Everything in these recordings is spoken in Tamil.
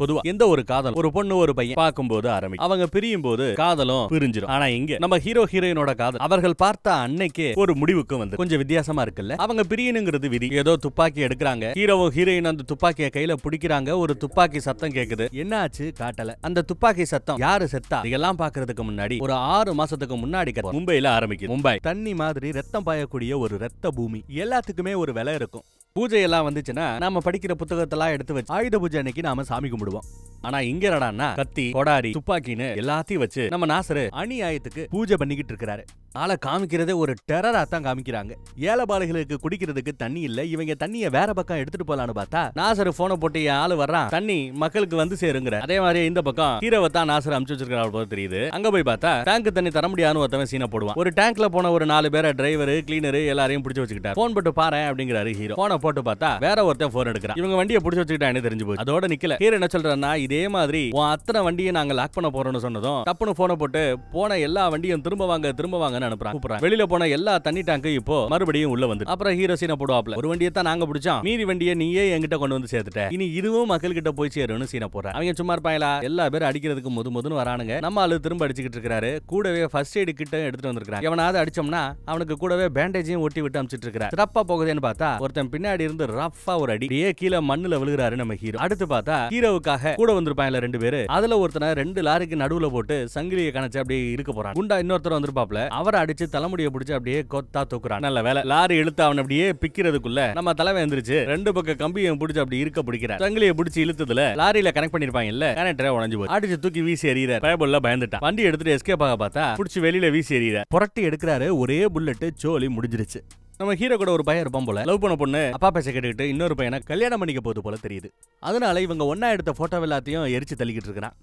பொதுவா எந்த ஒரு காதல் ஒரு பொண்ணு ஒரு பையன் பார்க்கும்போது ஆரம்பிக்கும். அவங்க பிரியும் போது காதலும் பிரிஞ்சிடும். ஆனா இங்க நம்ம ஹீரோ ஹீரோயினோட காதல் அவர்கள் பார்த்த அன்னைக்கே ஒரு முடிவுக்கு வந்து கொஞ்சம் வித்தியாசமா இருக்குல்ல. அவங்க பிரியணுங்கிறது விதி. ஏதோ துப்பாக்கி எடுக்கிறாங்க. ஹீரோவும் ஹீரோயின் அந்த துப்பாக்கியை கையில பிடிக்கிறாங்க. ஒரு துப்பாக்கி சத்தம் கேக்குது. என்ன ஆச்சு காட்டல. அந்த துப்பாக்கி சத்தம் யாரு செத்தா இதெல்லாம் பாக்குறதுக்கு முன்னாடி ஒரு 6 மாசத்துக்கு முன்னாடி மும்பைல ஆரம்பிக்குது. மும்பை தண்ணி மாதிரி ரத்தம் பாயக்கூடிய ஒரு ரத்த பூமி. எல்லாத்துக்குமே ஒரு விலை இருக்கும். பூஜை எல்லாம் வந்துச்சுன்னா நாம படிக்கிற புத்தகத்தெல்லாம் எடுத்து வச்சு ஆயுத பூஜை அன்னைக்கு நாம சாமி கும்பிடுவோம். ஆனா இங்க என்னடான்னா கத்தி கொடாரி துப்பாக்கின்னு எல்லாத்தையும் வச்சு நம்ம நாசரு அநியாயத்துக்கு பூஜை பண்ணிக்கிட்டு இருக்காரு. ஆளை காமிக்கிறதே ஒரு டெரரா தான் காமிக்கிறாங்க. ஏழைபாளைகளுக்கு குடிக்கிறதுக்கு தண்ணி இல்ல. இவங்க தண்ணியை வேற பக்கம் எடுத்துட்டு போலான்னு பார்த்தா நாசரு போனை போட்டு என் ஆளு வர்றான், தண்ணி மக்களுக்கு வந்து சேருங்கிற. அதே மாதிரி இந்த பக்கம் ஹீரோவை தான் நாசர் அமுச்சு வச்சிருக்காரு போல தெரியுது. அங்க போய் பார்த்தா டேங்க் தண்ணி தர முடியாதுன்னு ஒருத்தவன் சீனை போடுவான். ஒரு டேங்க்ல போன ஒரு 4 பேரை டிரைவர் கிளீனர் எல்லாரையும் பிடிச்சு வச்சுக்கிட்டார். போன் போட்டு பாரு அப்படிங்கிறாரு ஹீரோ. போனை போட்டு பார்த்தா வேற ஒருத்தன் போன் எடுக்கிறான். இவங்க வண்டியை பிடிச்சு வச்சுக்கிட்டான்னு தெரிஞ்சு போச்சு. அதோட நிக்கல. ஹீரோ என்ன சொல்றாருன்னா, இதே மாதிரி உன் அத்தனை வண்டியை நாங்க லாக் பண்ண போறோம்னு சொன்னதும் டப்புனு போனை போட்டு போன எல்லா வண்டியும் திரும்ப வாங்கன்னு அனுப்புறான். வெளியில போன எல்லா தண்ணி டேங்க் இப்போ மறுபடியும் உள்ள வந்து அப்புறம் ஹீரோ சீனை போடுவாப்ல. ஒரு வண்டியை தான் நாங்க பிடிச்சோம், மீதி வண்டியை நீயே என்கிட்ட கொண்டு வந்து சேர்த்துட்ட, இனி இதுவும் மக்கள் கிட்ட போய் சேரும்னு சீனை போடுறான். அவங்க சும்மா இருப்பாங்களா? எல்லா பேரும் அடிக்கிறதுக்கு முதுன்னு வரானுங்க. நம்ம ஆளு திரும்ப அடிச்சுக்கிட்டு இருக்காரு. கூடவே ஃபர்ஸ்ட் எய்ட் கிட்ட எடுத்துட்டு வந்திருக்கான். எவனாவது அடிச்சோம்னா அவனுக்கு கூடவே பேண்டேஜையும் ஒட்டி விட்டு அமிச்சிட்டு இருக்காரு. சிறப்பா போகுதுன்னு பார்த்தா ஒருத்தன் பின்னாடி இருந்து ரஃபா ஒரு அடி கீழே மண்ணுல விழுகிறாரு நம்ம ஹீரோ. அடுத்து பார்த்தா ஹீரோவுக்காக கூட வந்திருப்பாங்கல 2 பேரு. அதுல ஒருத்தனை 2 லாரிக்கு நடுவுல போட்டு சங்கிலியை கணச்சு அப்படியே இருக்க போறான். குண்டா இன்னொருத்தர் வந்திருப்பாப்ல. அவரை அடிச்சு தலைமுடியை பிடிச்சு அப்படியே கொத்தா தூக்குறான். நல்ல வேலை லாரி இழுத்து அவன் அப்படியே பிக்கிறதுக்குள்ள நம்ம தலைவை எந்திரிச்சு 2 பக்கம் கம்பியை பிடிச்சு அப்படி இருக்க பிடிக்கிறார். சங்கிலியை பிடிச்சு இழுத்ததுல லாரியில கனெக்ட் பண்ணிருப்பாங்க இல்ல, கனெக்டரே உடைஞ்சு போய் அடிச்சு தூக்கி வீசி எறிகிறார். பயபுல்ல பயந்துட்டான். வண்டி எடுத்துட்டு எஸ்கேப் ஆக பார்த்தா பிடிச்சி வெளியில வீசி எறிகிறார். புரட்டி எடுக்கிறாரு. ஒரே புல்லட் சோலி முடிஞ்சிருச்சு. நம்ம ஹீரோ கூட ஒரு பையன் இருப்பான் போல. லவ் பண்ண பொண்ணு அப்பா பேச கேட்டுக்கிட்டு இன்னொரு பையனை கல்யாணம் பண்ணிக்க போது போல தெரியுது. அதனால இவங்க ஒன்னா எடுத்த போட்டோ எல்லாத்தையும் எரிச்சு தள்ளிக்கிட்டு இருக்கிறான்.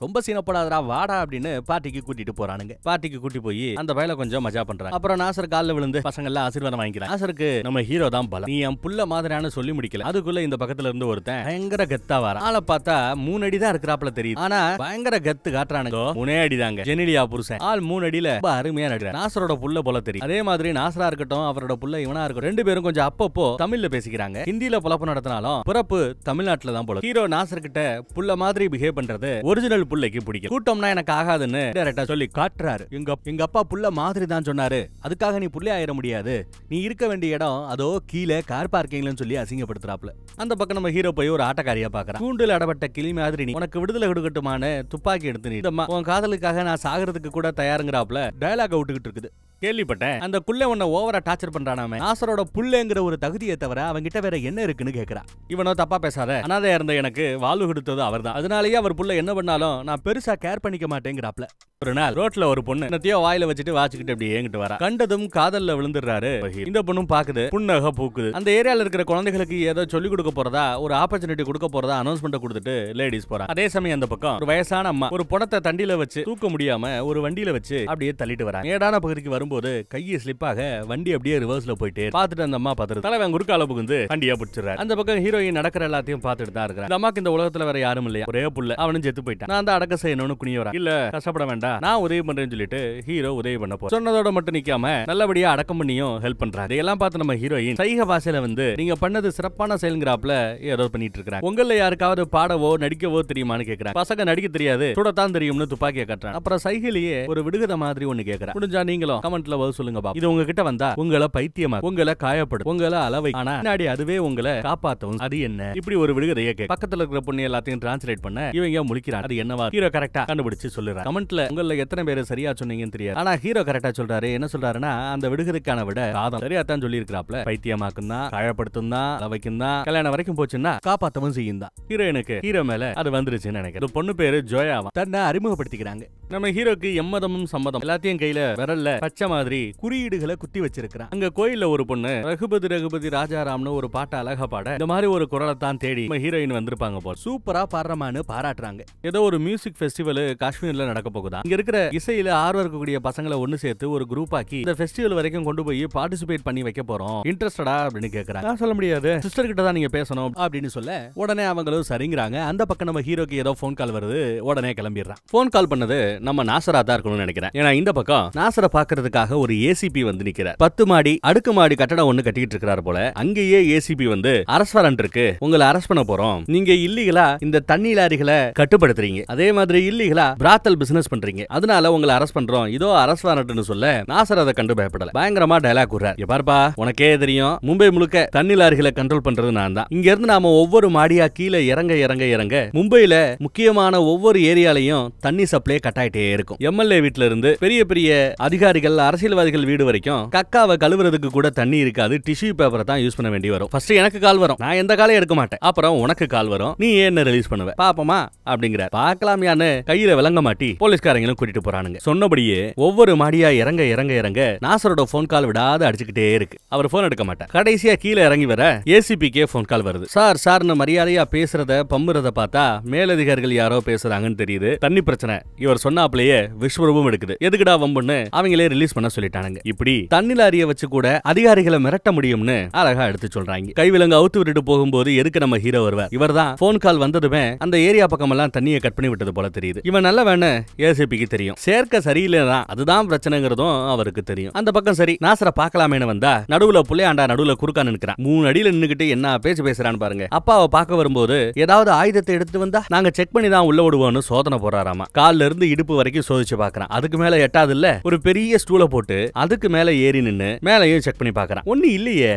ரொம்ப சீனப்படாதரா வாடா அப்படின்னு பார்ட்டிக்கு கூட்டிட்டு போறானுங்க. பார்ட்டிக்கு கூட்டி போய் அந்த பையல கொஞ்சம் மஜா பண்றாங்க. அப்புறம் நாசர் காலில் விழுந்து பசங்க எல்லாம் ஆசீர்வாதம் வாங்கிக்கிறாங்க. நாசருக்கு நம்ம ஹீரோ தான் பலம். நீ என் புள்ள மாதிரியான சொல்லி முடிக்கல. அதுக்குள்ள இந்த பக்கத்துல இருந்து ஒருத்தன் பயங்கர கெத்தா வர. ஆளை பார்த்தா 3 அடி தான் இருக்கிறாப்ல தெரியுது. ஆனா பயங்கர கெத்து காட்டுறானுங்க. 3 அடி தாங்க. ஜெனிலியா புருஷன் ஆள் 3 அடியில ரொம்ப அருமையா நடிக்கிறார். நாசரோட புள்ள போல தெரியும். அதே மாதிரி நாசரா இருக்கட்டும் அவரோட புள்ள இவனா இருக்கட்டும் 2 பேரும் கொஞ்சம் அப்பப்போ தமிழ்ல பேசிக்கிறாங்க. ஹிந்தியில பொழப்பு நடத்தினாலும் பிறப்பு தமிழ்நாட்டுல தான் போல. ஹீரோ நாசர் கிட்ட புள்ள மாதிரி பிஹேவ் பண்றது ஒரிஜினல் புள்ளைக்கு பிடிக்கும். கூட்டம்னா எனக்கு ஆகாதுன்னு டைரக்டா சொல்லி காட்டுறாரு. எங்க அப்பா புள்ள மாதிரி தான் சொன்னாரு, அதுக்காக நீ புள்ளை ஆயிர முடியாது, நீ இருக்க வேண்டிய இடம் அதோ கீழே கார் பார்க்கிங்லன்னு சொல்லி அசிங்கப்படுத்துறாப்ல. அந்த பக்கம் நம்ம ஹீரோ போய் ஒரு ஆட்டக்காரியா பாக்குறான். கூண்டில் அடப்பட்ட கிளி மாதிரி நீ உனக்கு விடுதலை கொடுக்கட்டுமான துப்பாக்கி எடுத்து நீ உன் காதலுக்காக நான் சாகிறதுக்கு கூட தயாருங்கிறாப்ல டயலாக் விட்டுக்கிட்டு இருக்குது. கேள்விப்பட்டேன் அந்த புள்ள உன்னை ஓவரா டார்ச்சர் பண்றானாமே. நாசரோட புள்ளங்கிற ஒரு தகுதியை தவிர அவங்கிட்ட வேற என்ன இருக்குன்னு கேக்குறா. இவனோ தப்பா பேசாத, அனாதையா இருந்த எனக்கு வாழ்வு கொடுத்தது அவர்தான், அதனாலேயே அவர் புள்ள என்ன பண்ணாலும் நான் பெருசா கேர் பண்ணிக்க மாட்டேங்கிறாப்ல. ஒரு நாள் ரோட்ல ஒரு பொண்ணு என்னத்தையோ வாயில வச்சுட்டு வாச்சிக்கிட்டு அப்படி ஏங்கிட்டு வரா. கண்டதும் காதல்ல விழுந்துடுறாரு. இந்த பொண்ணும் பாக்குது, புன்னக பூக்குது. அந்த ஏரியால இருக்கிற குழந்தைகளுக்கு ஏதோ சொல்லி கொடுக்க போறதா ஒரு ஆப்பர்ச்சுனிட்டி கொடுக்க போறதா அனௌன்ஸ்மெண்ட் கொடுத்துட்டு லேடிஸ் போறா. அதே சமயம் அந்த பக்கம் ஒரு வயசான அம்மா ஒரு பணத்தை தண்டில வச்சு தூக்க முடியாம ஒரு வண்டியில வச்சு அப்படியே தள்ளிட்டு வரா. ஏடான பகுதிக்கு வரும்போது கையை ஸ்லிப்பாக வண்டி அப்படியே ரிவர்ஸ்ல போயிட்டு பார்த்துட்டு அந்த அம்மா பார்த்துட்டு தலைவன் குறுக்கால புகுந்து வண்டியா பிடிச்சிடறாரு. அந்த பக்கம் ஹீரோயின் நடக்கிற எல்லாத்தையும் பார்த்துட்டு தான் இருக்கிறான். இந்த அம்மாக்கு இந்த உலகத்துல வேற யாரும் இல்லையா, ஒரே புள்ள, அவனும் செத்து போயிட்டான். நான் அந்த அடக்க செய்யணும்னு குனிய வரா. இல்ல கஷ்டப்பட வேண்டாம், நான் உதவி பண்றேன்னு சொல்லிட்டு ஹீரோ உதவி பண்ண போற. சொன்னதோட மட்டும் நிக்காம நல்லபடியா அடக்கம் பண்ணியும் ஹெல்ப் பண்றாரு. இதெல்லாம் பார்த்து நம்ம ஹீரோயின் சைக பாஷையில வந்து நீங்க பண்ணது சிறப்பான செயல்ங்கிறாப்ல ஏதோ பண்ணிட்டு இருக்காங்க. உங்கள யாருக்காவது பாடவோ நடிக்கவோ தெரியுமான்னு கேக்குறாங்க. பசங்க நடிக்க தெரியாது, சுடத்தான் தெரியும்னு துப்பாக்கியை கட்டுறான். அப்புறம் சைகிலேயே ஒரு விடுகதை மாதிரி ஒண்ணு கேக்குறா. முடிஞ்சா நீங்களும் கமெண்ட்ல சொல்லுங்க பாப்பா. இது உங்ககிட்ட வந்தா உங்களை பைத்தியமா, உங்களை காயப்படும், உங்களை அளவை, ஆனா முன்னாடி அதுவே உங்களை காப்பாத்தவும். அது என்ன? இப்படி ஒரு விடுகதையை கேட்க பக்கத்துல இருக்கிற பொண்ணு எல்லாத்தையும் டிரான்ஸ்லேட் பண்ண இவங்க முழிக்கிறான். அது என்னவா ஹீரோ கரெக்டா கண்டுபிடிச்சு சொல்லுறாரு. கமெண்ட்ல உங்கள எத்தனை பேர் சரியா சொன்னீங்கன்னு தெரியாது, ஆனா ஹீரோ கரெக்டா சொல்றாரு. என்ன சொல்றாருன்னா அந்த விடுகதைக்கான விட காதம் சரியா தான் சொல்லி இருக்கிறாப்ல. பைத்தியமாக்கும் தான், காயப்படுத்தும் தான், அளவைக்கும் தான், கல்யாணம் வரைக்கும் போச்சுன்னா காப்பாத்தவும் செய்யும் தான். ஹீரோயினுக்கு ஹீரோ மேல அது வந்துருச்சுன்னு நினைக்கிறேன். பொண்ணு பேரு ஜோயாவா தன்னை அறிமுகப்படுத்திக்கிறாங்க. நம்ம ஹீரோக்கு எம்மதமும் சம்மதம் எல்லாத்தையும் கையில விரல்ல பச்சை மாதிரி குறியீடுகளை குத்தி வச்சிருக்கான். அங்க கோயில்ல ஒரு பொண்ணு ரகுபதி ராஜாராம்னு ஒரு பாட்டை அழகா பாட இந்த மாதிரி ஒரு குரலை தான் தேடி ஹீரோயின் வந்திருப்பாங்க போல. சூப்பரா பாடுறமான்னு பாராட்டுறாங்க. ஏதோ ஒரு மியூசிக் ஃபெஸ்டிவல் காஷ்மீர்ல நடக்க போகுதா. இங்க இருக்கிற இசையில ஆர்வம் இருக்கக்கூடிய பசங்களை ஒண்ணு சேர்த்து ஒரு குரூப் ஆக்கி இந்த ஃபெஸ்டிவல் வரைக்கும் கொண்டு போய் பார்ட்டிசிபேட் பண்ணி வைக்க போறோம், இன்ட்ரெஸ்டடா அப்படின்னு கேக்குறாங்க. நான் சொல்ல முடியாது, சிஸ்டர் கிட்ட தான் நீங்க பேசணும் அப்படின்னு சொல்ல உடனே அவங்களும் சரிங்கிறாங்க. அந்த பக்கம் நம்ம ஹீரோக்கு ஏதோ போன் கால் வருது, உடனே கிளம்பிடுறான். போன் கால் பண்ணது நம்ம நாசரா தான் இருக்கணும்னு நினைக்கிறேன். ஏன்னா இந்த பக்கம் நாசரை பாக்குறதுக்காக ஒரு ஏசிபி வந்து நிக்கிறார். 10 மாடி அடுக்குமாடி கட்டடம் ஒண்ணு கட்டிட்டு இருக்காரு போல. அங்கேயே ஏசிபி வந்து அரஸ்ட் வாரண்ட் இருக்கு, உங்களை அரெஸ்ட் பண்ண போறோம், நீங்க இல்லீகலா இந்த தண்ணி லாரிகளை கட்டுப்படுத்துறீங்க, அதே மாதிரி இல்லீகலா பிராத்தல் பிசினஸ் பண்றீங்க, அதனால உங்களை அரெஸ்ட் பண்றோம், இதோ அரஸ்ட் வாரண்ட்னு சொல்ல நாசர் அதை கண்டு பயப்படல. பயங்கரமா டயலாக் கூறார். பாருப்பா, உனக்கே தெரியும் மும்பை முழுக்க தண்ணி லாரிகளை கண்ட்ரோல் பண்றது நான் தான். இங்க இருந்து நாம ஒவ்வொரு மாடியா கீழே இறங்க இறங்க இறங்க மும்பைல முக்கியமான ஒவ்வொரு ஏரியாலையும் தண்ணி சப்ளை கட் ஆயிட்டே இருக்கும். எம்எல்ஏ வீட்ல இருந்து பெரிய பெரிய அதிகாரிகள் அரசியல்வாதிகள் வீடு வரைக்கும் கக்காவை கழுவுறதுக்கு கூட தண்ணி இருக்காது, டிஷ்யூ பேப்பரை தான் யூஸ் பண்ண வேண்டி வரும். ஃபர்ஸ்ட் எனக்கு கால் வரும், நான் எந்த காலையும் எடுக்க மாட்டேன், அப்புறம் உனக்கு கால் வரும், நீ என்ன ரிலீஸ் பண்ணுவ பாப்பமா அப்படிங்கிற. பார்க்கலாமியான்னு கையில விளங்க மாட்டி போலீஸ்காரங்களும் கூட்டிட்டு போறானுங்க. சொன்னபடியே ஒவ்வொரு மாடியா இறங்க இறங்க இறங்க நாசரோட போன் கால் விடாத அடிச்சுக்கிட்டே இருக்கு. அவர் போன் எடுக்க மாட்டார். கடைசியா கீழே இறங்கி வர ஏசிபிக்கே போன் கால் வருது. சார் சார்னு மரியாதையா பேசுறத பம்புறத பார்த்தா மேலதிகாரிகள் யாரோ பேசுறாங்கன்னு தெரியுது. தண்ணி பிரச்சனை இவர் சொன்னாப்லயே விஸ்வரூபம் எடுக்குது. எதுக்குடா வம்புன்னு அவங்களே ரிலீஸ் பண்ண சொல்லிட்டானுங்க. இப்படி தண்ணி லாரிய வச்சு கூட அதிகாரிகளை மிரட்ட முடியும்னு அழகா எடுத்து சொல்றாங்க. கைவிலங்க அவுத்து விட்டுட்டு போகும்போது எதுக்கு நம்ம ஹீரோ வருவார். இவர்தான் போன் கால் வந்ததுமே அந்த ஏரியா பக்கம் எல்லாம் தண்ணியை கட் பண்ணி விட்டது போல தெரியுது. இவன் நல்ல வேணு ஏசிபிக்கு தெரியும். சேர்க்க சரியில்லைதான், அதுதான் பிரச்சனைங்கிறதும் அவருக்கு தெரியும். அந்த பக்கம் சரி நாசரை பார்க்கலாமேன்னு வந்தா நடுவுல புள்ளையாண்டா நடுவுல குறுக்கா நிற்கிறான். 3 அடியில நின்னுகிட்டு என்ன பேச்சு பேசுறான்னு பாருங்க. அப்பாவை பார்க்க வரும்போது ஏதாவது ஆயுதத்தை எடுத்து வந்தா நாங்க செக் பண்ணி தான் உள்ள விடுவோம்னு சோதனை போறாராமா. கால்ல இருந்து இடுப்பு வரைக்கும் சோதிச்சு பாக்குறான். அதுக்கு மேல எட்டாது இல்ல, ஒரு பெரிய ஸ்டூல போட்டு அதுக்கு மேல ஏறி நின்னு மேலையும் செக் பண்ணி பாக்குறான். ஒண்ணு இல்லையே,